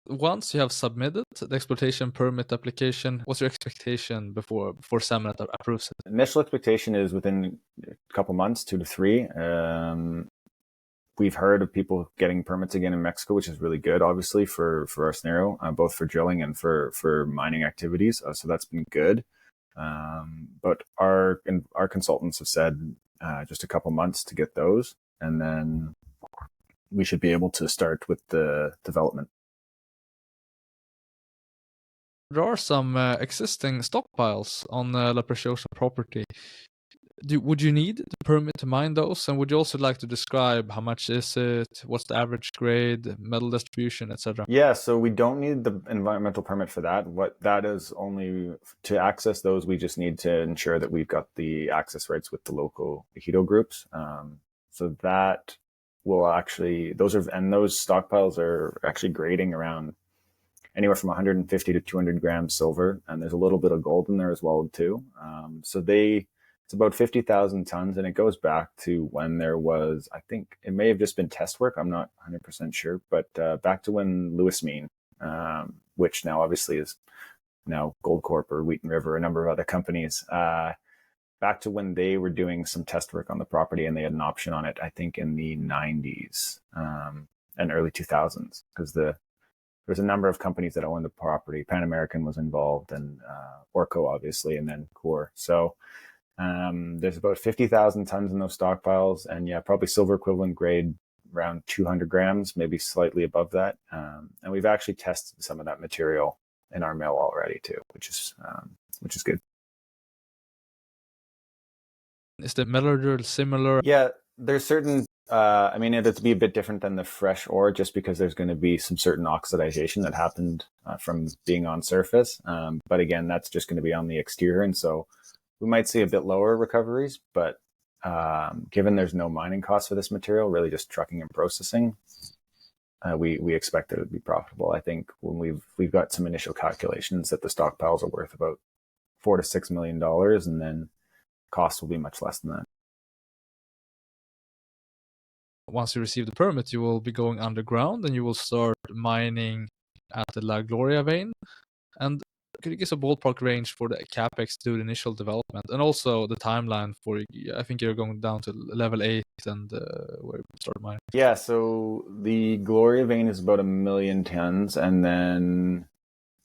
Once you have submitted the exploitation permit application, what's your expectation before Samet approves it? Initial expectation is within a couple months, 2 to 3. We've heard of people getting permits again in Mexico, which is really good, obviously, for our scenario, both for drilling and for mining activities. So that's been good. But our consultants have said just a couple months to get those, and then we should be able to start with the development. There are some existing stockpiles on La Preciosa property. Would you need the permit to mine those? And would you also like to describe how much is it, what's the average grade, metal distribution, etc.? Yeah, so we don't need the environmental permit for that. What that is, only to access those, we just need to ensure that we've got the access rights with the local ejido groups. So that will actually, those stockpiles are actually grading around anywhere from 150 to 200 grams silver, and there's a little bit of gold in there as well too. So it's about 50,000 tons, and it goes back to when there was, I think it may have just been test work, I'm not 100% sure, but back to when Lewis Mean, which now obviously is now Goldcorp or Wheaton River, a number of other companies, back to when they were doing some test work on the property, and they had an option on it, I think in the 90s and early 2000s, because there's a number of companies that own the property. Pan American was involved, and Orco, obviously, and then Core. So there's about 50,000 tons in those stockpiles, and probably silver equivalent grade around 200 grams, maybe slightly above that. And we've actually tested some of that material in our mill already too, which is good. Is the metallurgy similar? Yeah, there's certain. It'd be a bit different than the fresh ore, just because there's going to be some certain oxidization that happened from being on surface. But again, that's just going to be on the exterior, and so we might see a bit lower recoveries. But given there's no mining costs for this material, really just trucking and processing, we expect that it would be profitable. I think when we've got some initial calculations that the stockpiles are worth about $4 to $6 million, and then costs will be much less than that. Once you receive the permit, you will be going underground and you will start mining at the La Gloria vein. And could you give us a ballpark range for the capex to the initial development, and also the timeline for, I think you're going down to level 8 and where you start mining? Yeah, so the Gloria vein is about 1 million tons, and then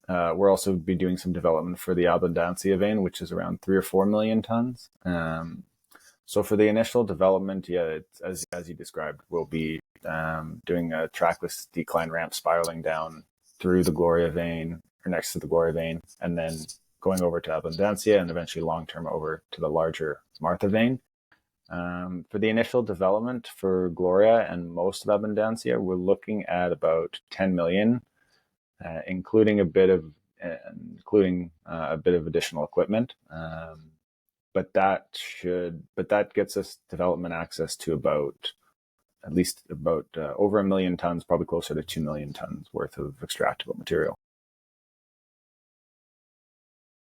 we'll also be doing some development for the Abundancia vein, which is around 3 or 4 million tons. So for the initial development, it's, as you described, we'll be doing a trackless decline ramp spiraling down through the Gloria vein, or next to the Gloria vein, and then going over to Abundancia, and eventually long-term over to the larger Martha vein. For the initial development for Gloria and most of Abundancia, we're looking at about 10 million, including a bit of additional equipment. But that gets us development access to at least over 1 million tons, probably closer to 2 million tons worth of extractable material.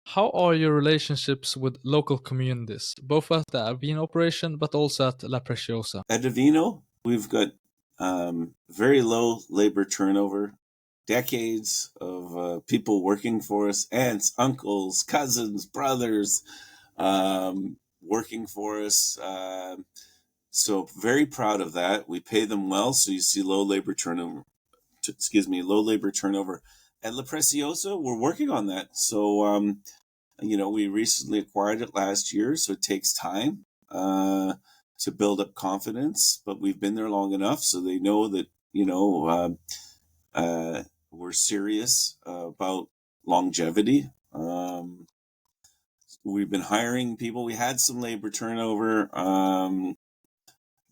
How are your relationships with local communities, both at the Avino operation but also at La Preciosa? At Avino, we've got very low labor turnover, decades of people working for us, aunts, uncles, cousins, brothers, working for us. So very proud of that. We pay them well, so you see low labor turnover. At La Preciosa, we're working on that. So we recently acquired it last year, so it takes time to build up confidence, but we've been there long enough so they know that, we're serious about longevity. We've been hiring people. We had some labor turnover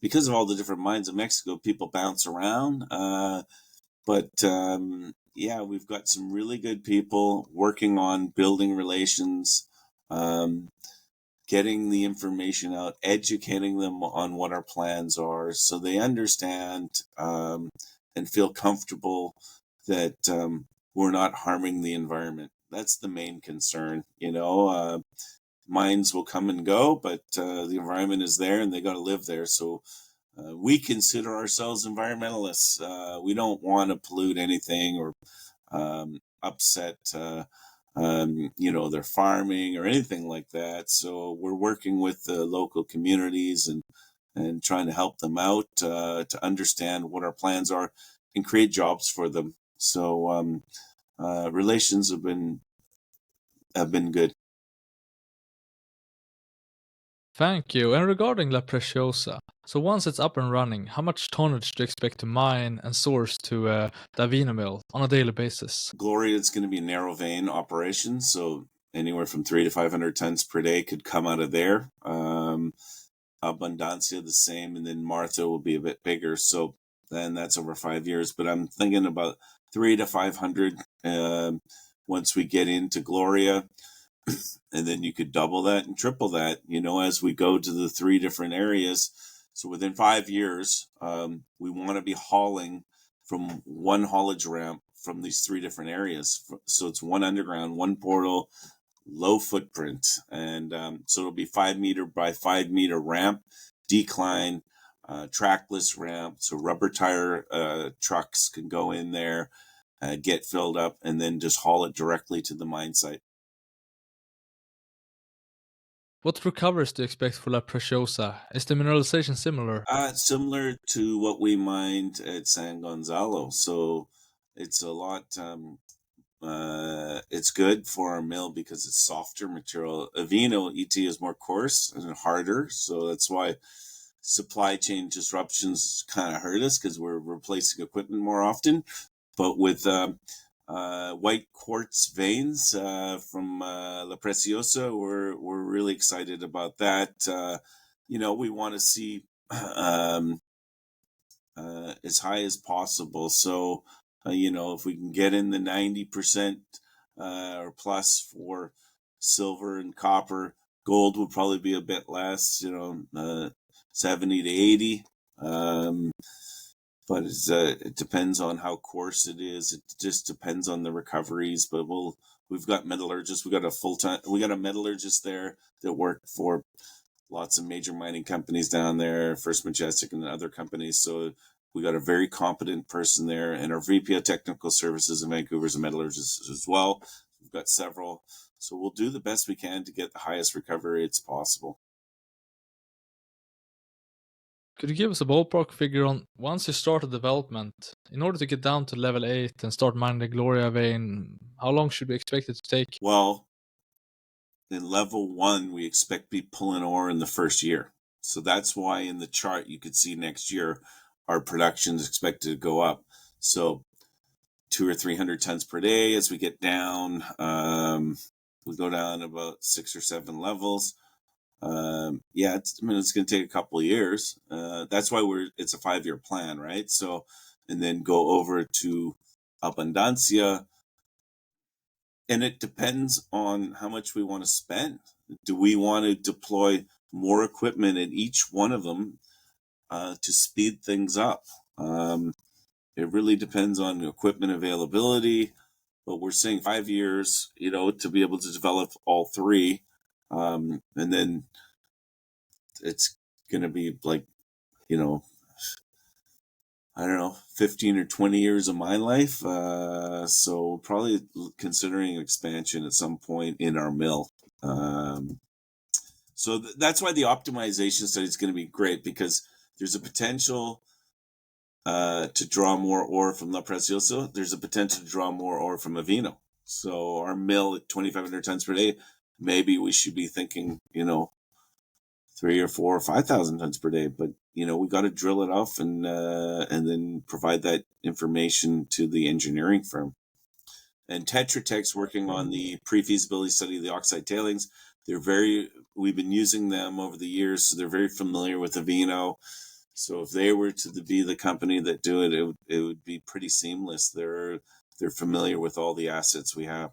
because of all the different mines in Mexico. People bounce around, but we've got some really good people working on building relations, getting the information out, educating them on what our plans are, so they understand and feel comfortable that we're not harming the environment. That's the main concern. Mines will come and go, but the environment is there and they got to live there. So we consider ourselves environmentalists. We don't want to pollute anything or upset, their farming or anything like that. So we're working with the local communities and trying to help them out to understand what our plans are and create jobs for them. So relations have been good. Thank you. And regarding La Preciosa, so once it's up and running, how much tonnage do you expect to mine and source to the Avino mill on a daily basis? Gloria, it's going to be a narrow vein operation, so anywhere from 300 to 500 tons per day could come out of there. Abundancia the same, and then Martha will be a bit bigger, so then that's over 5 years. But I'm thinking about 300 to 500 once we get into Gloria. And then you could double that and triple that, as we go to the 3 different areas. So within 5 years, we want to be hauling from one haulage ramp from these 3 different areas. So it's one underground, one portal, low footprint. And so it'll be 5 meter by 5 meter ramp, decline, trackless ramp. So rubber tire trucks can go in there, get filled up, and then just haul it directly to the mine site. What recoveries do you expect for La Preciosa? Is the mineralization similar? Similar to what we mined at San Gonzalo. So it's a lot, it's good for our mill because it's softer material. Avino ET is more coarse and harder. So that's why supply chain disruptions kind of hurt us because we're replacing equipment more often. But with white quartz veins from La Preciosa, we're really excited about that. We want to see as high as possible. So, if we can get in the 90% or plus for silver and copper, gold will probably be a bit less, 70 to 80. But it depends on how coarse it is. It just depends on the recoveries. But we've got metallurgists. We got a metallurgist there that worked for lots of major mining companies down there, First Majestic and other companies. So we got a very competent person there, and our VP of Technical Services in Vancouver is a metallurgist as well. We've got several. So we'll do the best we can to get the highest recovery rates possible. Could you give us a ballpark figure on once you start the development, in order to get down to level 8 and start mining the Gloria vein, how long should we expect it to take? Well, in level 1, we expect to be pulling ore in the first year. So that's why in the chart you could see next year our production is expected to go up. So 200 or 300 tons per day as we get down. We go down about 6 or 7 levels. It's going to take a couple of years. That's why it's a 5-year plan, right? So, and then go over to Abundancia. And it depends on how much we want to spend. Do we want to deploy more equipment in each one of them to speed things up? It really depends on equipment availability, but we're saying 5 years, to be able to develop all 3. And then it's going to be like, 15 or 20 years of my life. So probably considering expansion at some point in our mill. So that's why the optimization study is going to be great, because there's a potential to draw more ore from La Preciosa. There's a potential to draw more ore from Avino. So our mill at 2,500 tons per day maybe we should be thinking, 3 or 4 or 5,000 tons per day. But we got to drill it off and then provide that information to the engineering firm. And Tetra Tech's working on the pre-feasibility study of the Oxide Tailings. We've been using them over the years, so they're very familiar with Avino. So if they were to be the company that do it would be pretty seamless. They're familiar with all the assets we have.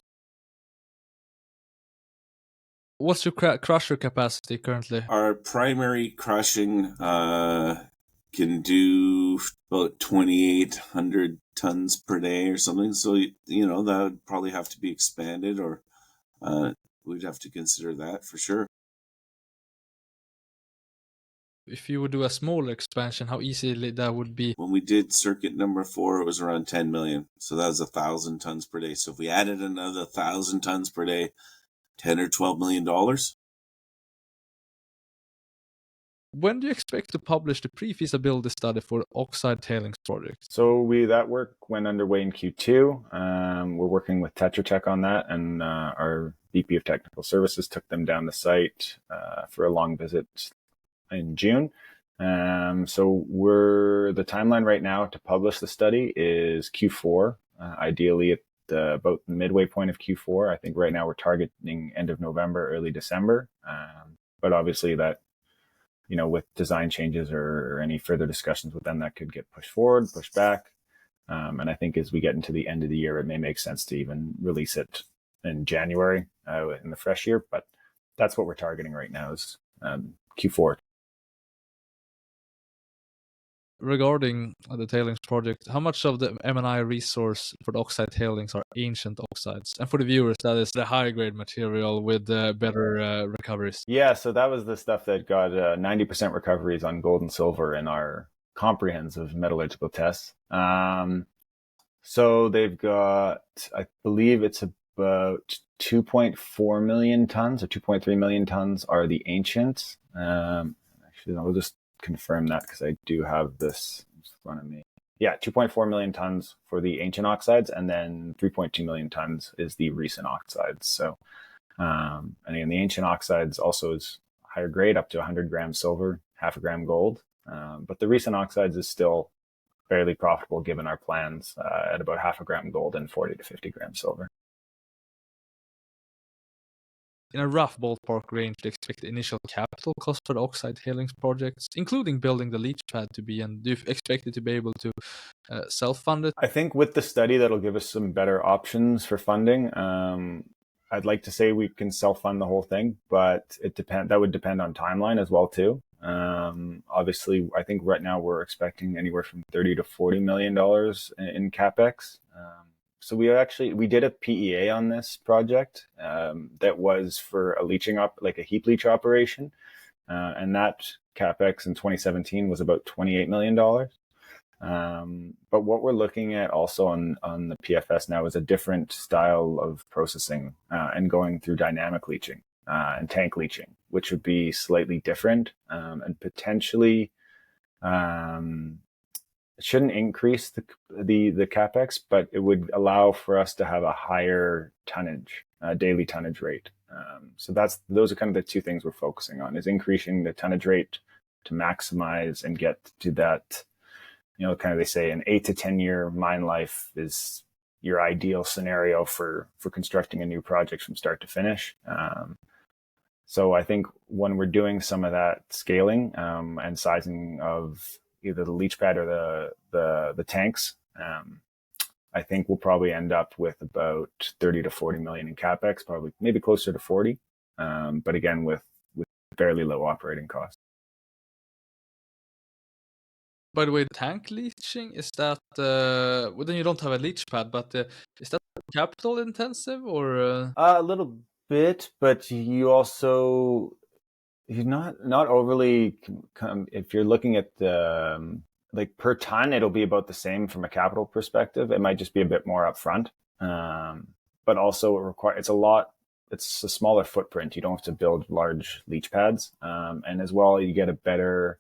What's your crusher capacity currently? Our primary crushing can do about 2,800 tons per day or something. So, that would probably have to be expanded, or we'd have to consider that for sure. If you would do a smaller expansion, how easily that would be? When we did circuit number 4, it was around 10 million. So that was 1,000 tons per day. So if we added another 1,000 tons per day, 10 or $12 million. When do you expect to publish the pre-feasibility study for the Oxide Tailings project? So that work went underway in Q2. We're working with Tetra Tech on that, and our VP of Technical Services took them down the site for a long visit in June. So the timeline right now to publish the study is Q4, ideally at about the midway point of Q4. I think right now we're targeting end of November, early December. But obviously that, with design changes or any further discussions with them, that could get pushed forward, pushed back. And I think as we get into the end of the year, it may make sense to even release it in January in the fresh year. But that's what we're targeting right now is Q4. Regarding the tailings project, how much of the M&I resource for the oxide tailings are ancient oxides? And for the viewers, that is the higher grade material with better recoveries. Yeah, so that was the stuff that got 90% recoveries on gold and silver in our comprehensive metallurgical tests. So they've got, I believe it's about 2.4 million tons or 2.3 million tons are the ancient. Actually, I'll just confirm that because I do have this in front of me. Yeah, 2.4 million tons for the ancient oxides, and then 3.2 million tons is the recent oxides. So, and again, the ancient oxides also is higher grade, up to 100 grams silver, half a gram gold. But the recent oxides is still fairly profitable given our plans at about half a gram gold and 40 to 50 grams silver. In a rough ballpark range, do you expect the initial capital cost for the Oxide Tailings projects, including building the leach pad, to be, and do you expect it to be able to self-fund it? I think with the study, that'll give us some better options for funding. I'd like to say we can self-fund the whole thing, but that would depend on timeline as well too. Obviously, I think right now we're expecting anywhere from $30 to $40 million in capex. So we did a PEA on this project that was for a leaching like a heap leach operation, and that capex in 2017 was about $28 million. But what we're looking at also on the PFS now is a different style of processing and going through dynamic leaching and tank leaching, which would be slightly different and potentially it shouldn't increase the capex, but it would allow for us to have a higher tonnage, daily tonnage rate. So those are kind of the two things we're focusing on: is increasing the tonnage rate to maximize and get to that. Kind of they say an 8 to 10 year mine life is your ideal scenario for constructing a new project from start to finish. So I think when we're doing some of that scaling and sizing of either the leach pad or the tanks, I think we'll probably end up with about 30 to 40 million in capex, probably maybe closer to 40. But again, with fairly low operating costs. By the way, tank leaching, is that, well, then you don't have a leach pad, but is that capital intensive or? A little bit, but you're not overly, if you're looking at the, like per ton, it'll be about the same from a capital perspective. It might just be a bit more upfront. But also it's a smaller footprint. You don't have to build large leach pads. And as well, you get a better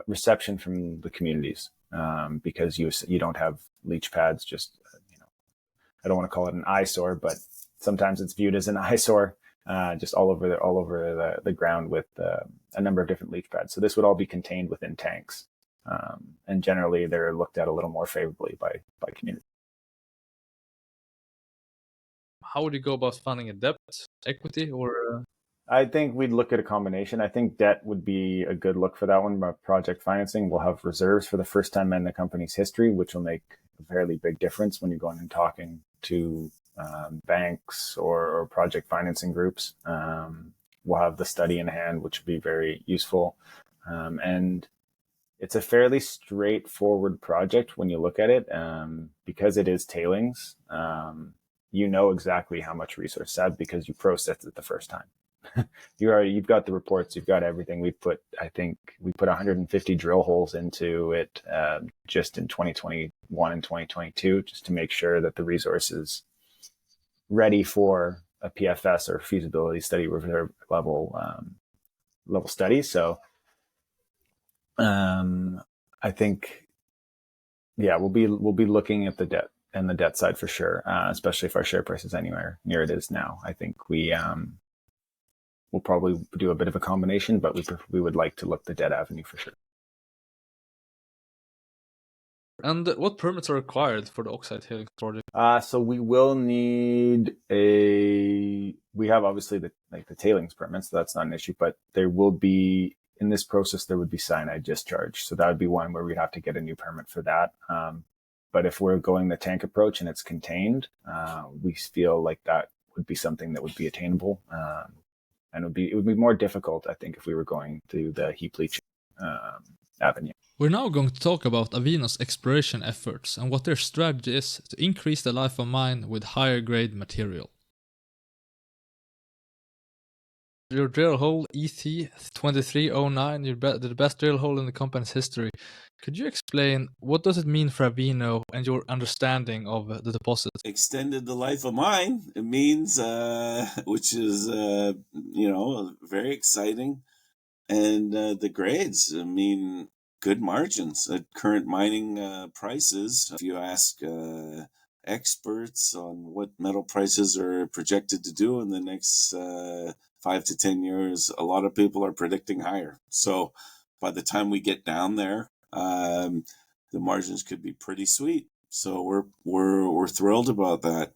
reception from the communities because you don't have leach pads. Just I don't want to call it an eyesore, but sometimes it's viewed as an eyesore just all over the ground with a number of different leach pads. So this would all be contained within tanks, and generally they're looked at a little more favorably by community. How would you go about funding a debt, equity, or? I think we'd look at a combination. I think debt would be a good look for that one. Project financing, we'll have reserves for the first time in the company's history, which will make a fairly big difference when you're going and talking to banks or project financing groups. We'll have the study in hand, which would be very useful. And it's a fairly straightforward project when you look at it, because it is tailings. You know exactly how much resource you have because you processed it the first time. You've got the reports, you've got everything. I think we put 150 drill holes into it just in 2021 and 2022, just to make sure that the resource is ready for a PFS or feasibility study reserve level study. So I think, yeah, we'll be looking at the debt and the debt side for sure, especially if our share price is anywhere near it is now. I think we'll probably do a bit of a combination, but we would like to look the debt avenue for sure. And what permits are required for the Oxide Tailings project? So we will need we have obviously the tailings permits, so that's not an issue, but there will be, in this process, there would be cyanide discharge. So that would be one where we'd have to get a new permit for that. But if we're going the tank approach and it's contained, we feel like that would be something that would be attainable. And it would be more difficult, I think, if we were going to the heap leaching avenue. We're now going to talk about Avino's exploration efforts and what their strategy is to increase the life of mine with higher grade material. Your drill hole ET2309, the best drill hole in the company's history. Could you explain what does it mean for Avino and your understanding of the deposit? Extended the life of mine. It means, which is very exciting, and the grades. I mean, good margins at current mining prices. If you ask experts on what metal prices are projected to do in the next 5 to 10 years, a lot of people are predicting higher. So by the time we get down there, the margins could be pretty sweet. So we're thrilled about that.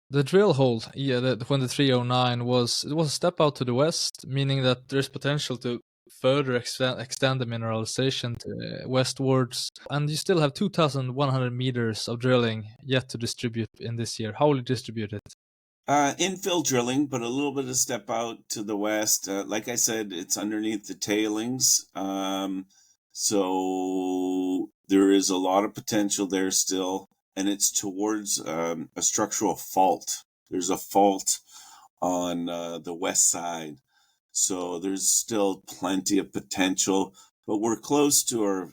The drill hole, the 2309 was a step out to the west, meaning that there's potential to further extend the mineralization westwards, and you still have 2,100 meters of drilling yet to distribute in this year. How will you distribute it? Infill drilling, but a little bit of step out to the west. Like I said, it's underneath the tailings. So there is a lot of potential there still, and it's towards a structural fault. There's a fault on the west side. So there's still plenty of potential, but we're close to our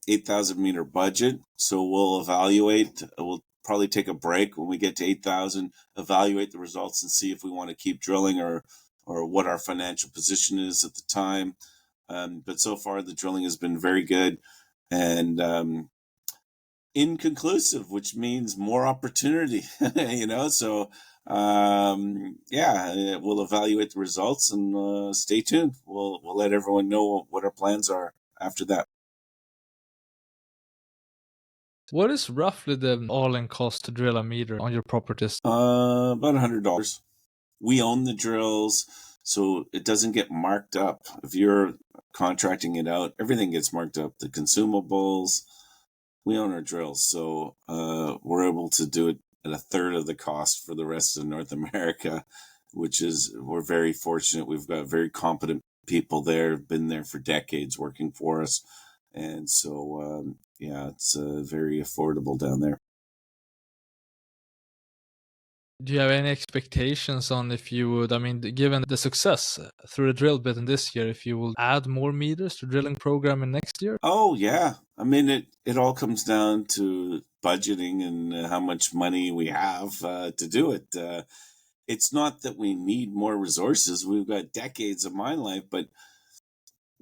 8,000 meter budget. So we'll evaluate. We'll probably take a break when we get to 8,000, evaluate the results and see if we want to keep drilling or what our financial position is at the time. But so far the drilling has been very good and inconclusive, which means more opportunity, so we'll evaluate the results and stay tuned. We'll let everyone know what our plans are after that. What is roughly the all-in cost to drill a meter on your properties? About $100. We own the drills, so it doesn't get marked up. If you're contracting it out, everything gets marked up. The consumables, we own our drills, so we're able to do it at a third of the cost for the rest of North America, we're very fortunate. We've got very competent people there, been there for decades working for us. And so, it's very affordable down there. Do you have any expectations on if you would, given the success through the drill bit in this year, if you will add more meters to drilling program in next year? Oh, yeah. It all comes down to budgeting and how much money we have to do it. It's not that we need more resources. We've got decades of mine life, but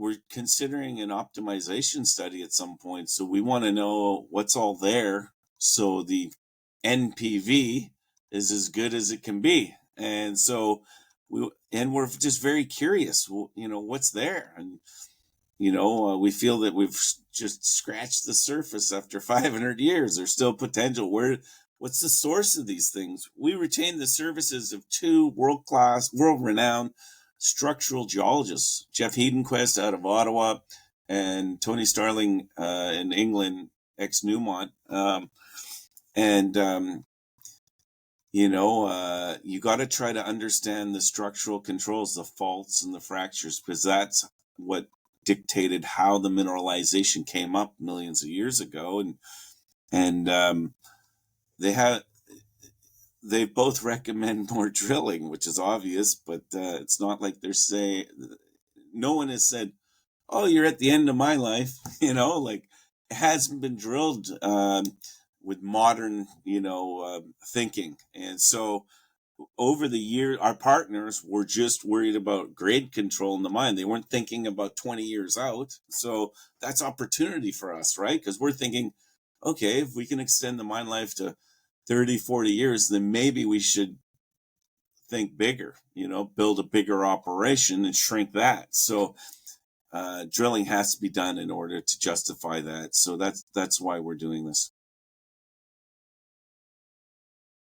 we're considering an optimization study at some point. So we want to know what's all there. So the NPV is as good as it can be. And so we're just very curious, what's there. And, we feel that we've just scratched the surface after 500 years. There's still potential. What's the source of these things? We retain the services of two world-renowned structural geologists, Jeff Hedenquist out of Ottawa and Tony Starling in England, ex-Newmont. You got to try to understand the structural controls, the faults and the fractures, because that's what dictated how the mineralization came up millions of years ago. And they both recommend more drilling, which is obvious, but it's not like they're saying, no one has said, oh, you're at the end of my life, like it hasn't been drilled with modern, thinking. And so over the year, our partners were just worried about grade control in the mine. They weren't thinking about 20 years out. So that's opportunity for us, right? Because we're thinking, okay, if we can extend the mine life to 30, 40 years, then maybe we should think bigger, build a bigger operation and shrink that. So drilling has to be done in order to justify that. So that's why we're doing this.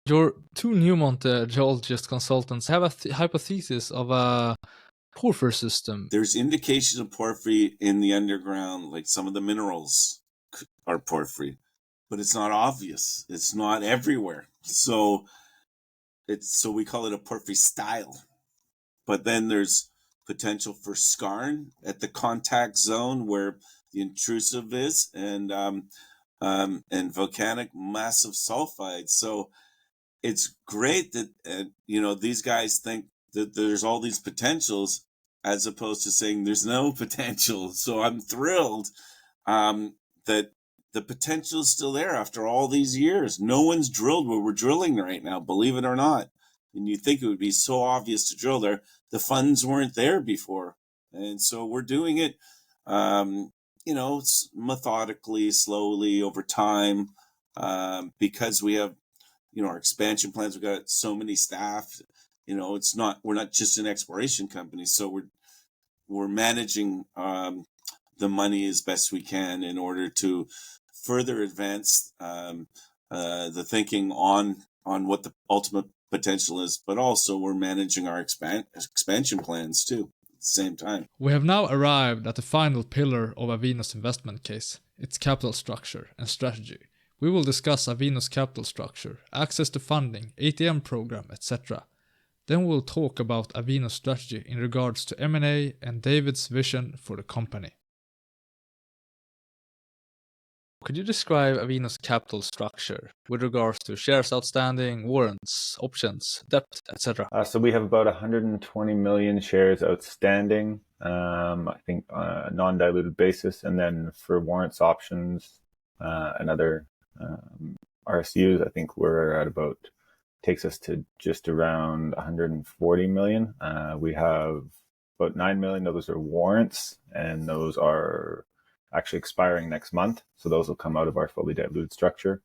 Your two Newmont geologist consultants have a hypothesis of a porphyry system. There's indications of porphyry in the underground, like some of the minerals are porphyry, but it's not obvious. It's not everywhere. So we call it a porphyry style. But then there's potential for skarn at the contact zone where the intrusive is, and volcanic massive sulfides. So it's great that these guys think that there's all these potentials, as opposed to saying there's no potential. So I'm thrilled that the potential is still there after all these years. No one's drilled where we're drilling right now, believe it or not. And you think it would be so obvious to drill there. The funds weren't there before. And so we're doing it, methodically, slowly, over time, because we have, our expansion plans. We've got so many staff, we're not just an exploration company. So we're managing the money as best we can in order to further advance the thinking on what the ultimate potential is, but also we're managing our expansion plans too at the same time. We have now arrived at the final pillar of Avino's investment case, its capital structure and strategy. We will discuss Avino's capital structure, access to funding, ATM program, etc. Then we'll talk about Avino's strategy in regards to M&A and David's vision for the company. Could you describe Avino's capital structure with regards to shares outstanding, warrants, options, debt, etc.? So we have about 120 million shares outstanding, I think on a non-diluted basis. And then for warrants, options, and other RSUs, I think we're at takes us to just around 140 million. We have about 9 million. Those are warrants, and those are actually expiring next month. So those will come out of our fully diluted structure.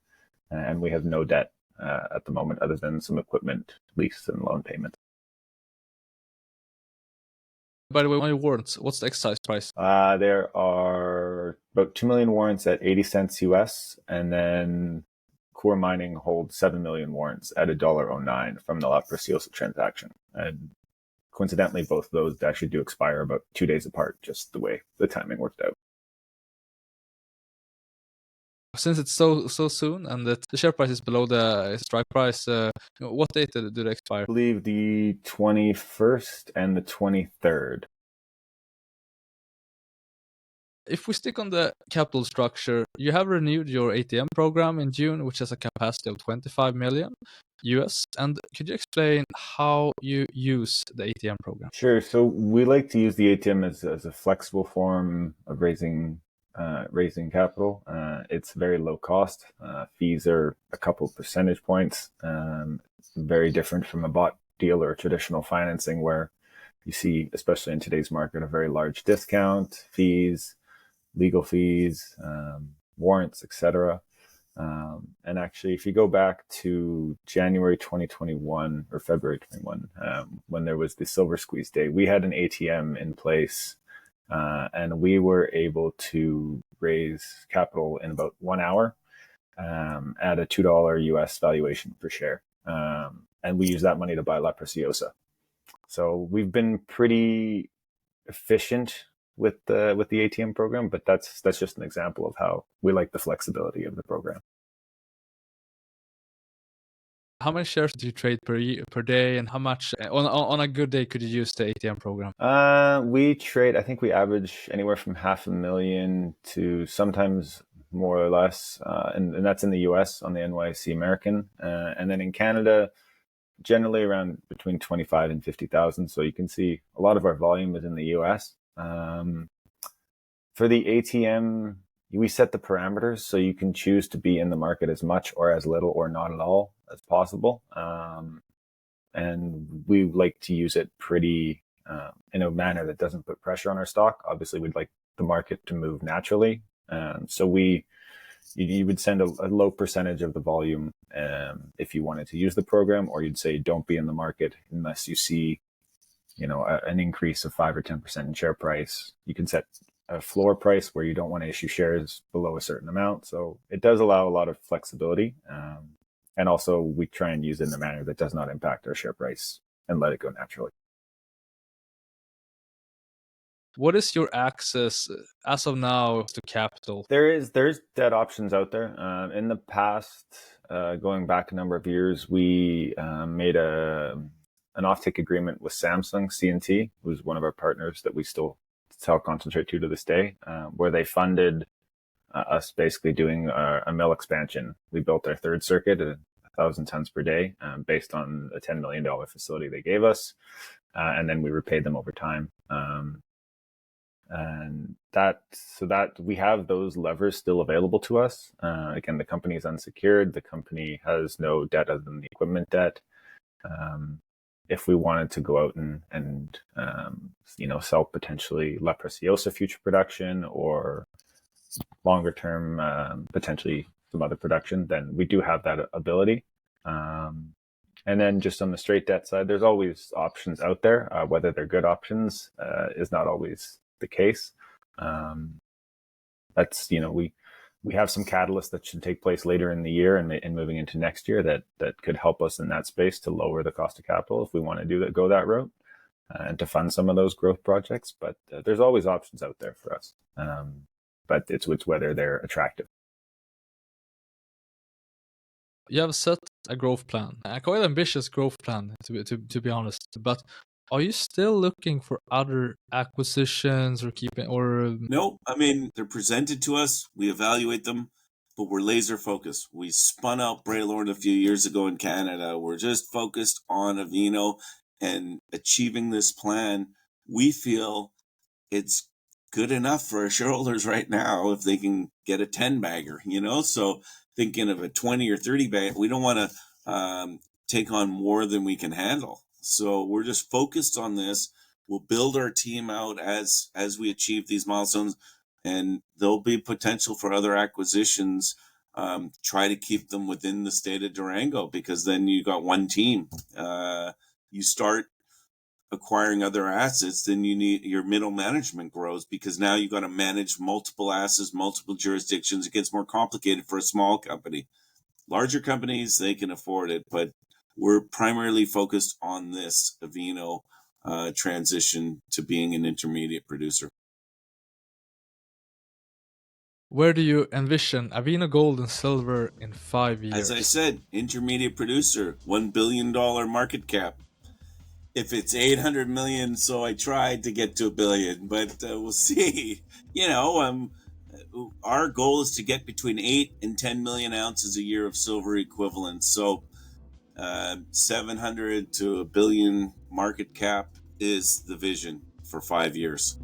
And we have no debt at the moment, other than some equipment lease and loan payments. By the way, on your warrants, what's the exercise price? There are about 2 million warrants at 80 cents US, and then Core Mining holds 7 million warrants at $1.09 from the La Preciosa transaction. And coincidentally, both of those actually do expire about 2 days apart, just the way the timing worked out. Since it's so soon and that the share price is below the strike price, what date do they expire? I believe the 21st and the 23rd. If we stick on the capital structure, you have renewed your ATM program in June, which has a capacity of 25 million US. And could you explain how you use the ATM program? Sure. So we like to use the ATM as a flexible form of raising capital. It's very low cost. Fees are a couple percentage points. It's very different from a bought deal or traditional financing, where you see, especially in today's market, a very large discount, fees, legal fees, warrants, etc. And actually, if you go back to January 2021 or February 21, when there was the silver squeeze day, we had an ATM in place, and we were able to raise capital in about 1 hour at a $2 US valuation per share. And we use that money to buy La Preciosa. So we've been pretty efficient with the ATM program, but that's just an example of how we like the flexibility of the program. How many shares do you trade per day, and how much on a good day could you use the ATM program? We trade, I think we average anywhere from 500,000 to sometimes more or less, and that's in the US on the NYSE American. And then in Canada, generally around between 25 and 50,000. So you can see a lot of our volume is in the US. For the ATM, we set the parameters so you can choose to be in the market as much or as little or not at all as possible. And we like to use it pretty in a manner that doesn't put pressure on our stock. Obviously, we'd like the market to move naturally. So you would send a low percentage of the volume if you wanted to use the program, or you'd say don't be in the market unless you see, an increase of 5 or 10% in share price. You can set a floor price where you don't want to issue shares below a certain amount. So it does allow a lot of flexibility. And also we try and use it in a manner that does not impact our share price and let it go naturally. What is your access as of now to capital? There's debt options out there. In the past, going back a number of years, we made an offtake agreement with Samsung C&T, who's one of our partners that we still sell concentrate to this day, where they funded us basically doing a mill expansion. We built our third circuit at 1,000 tons per day based on a $10 million facility they gave us. And then we repaid them over time. And that we have those levers still available to us. Again, the company is unsecured. The company has no debt other than the equipment debt. If we wanted to go out and sell potentially La Preciosa future production or longer term, potentially some other production, then we do have that ability. And then just on the straight debt side, there's always options out there. Whether they're good options is not always the case. That's, we have some catalysts that should take place later in the year and moving into next year that could help us in that space to lower the cost of capital if we want to go that route and to fund some of those growth projects. But there's always options out there for us. But it's whether they're attractive. You have set a growth plan, a quite ambitious growth plan, to be honest. But are you still looking for other acquisitions or keeping or? No, I mean, they're presented to us. We evaluate them, but we're laser focused. We spun out Braylord a few years ago in Canada. We're just focused on Avino and achieving this plan. We feel it's good enough for our shareholders right now if they can get a 10 bagger, So thinking of a 20 or 30 bag, we don't want to take on more than we can handle. So we're just focused on this. We'll build our team out as we achieve these milestones, and there'll be potential for other acquisitions. Try to keep them within the state of Durango, because then you got one team. You start acquiring other assets, then you need your middle management grows, because now you got to manage multiple assets, multiple jurisdictions. It gets more complicated for a small company. Larger companies, they can afford it, but we're primarily focused on this Avino transition to being an intermediate producer. Where do you envision Avino Gold and Silver in 5 years? As I said, intermediate producer, $1 billion market cap. If it's 800 million, so I tried to get to $1 billion, but we'll see. Our goal is to get between 8 and 10 million ounces a year of silver equivalent. So 700 to $1 billion market cap is the vision for 5 years.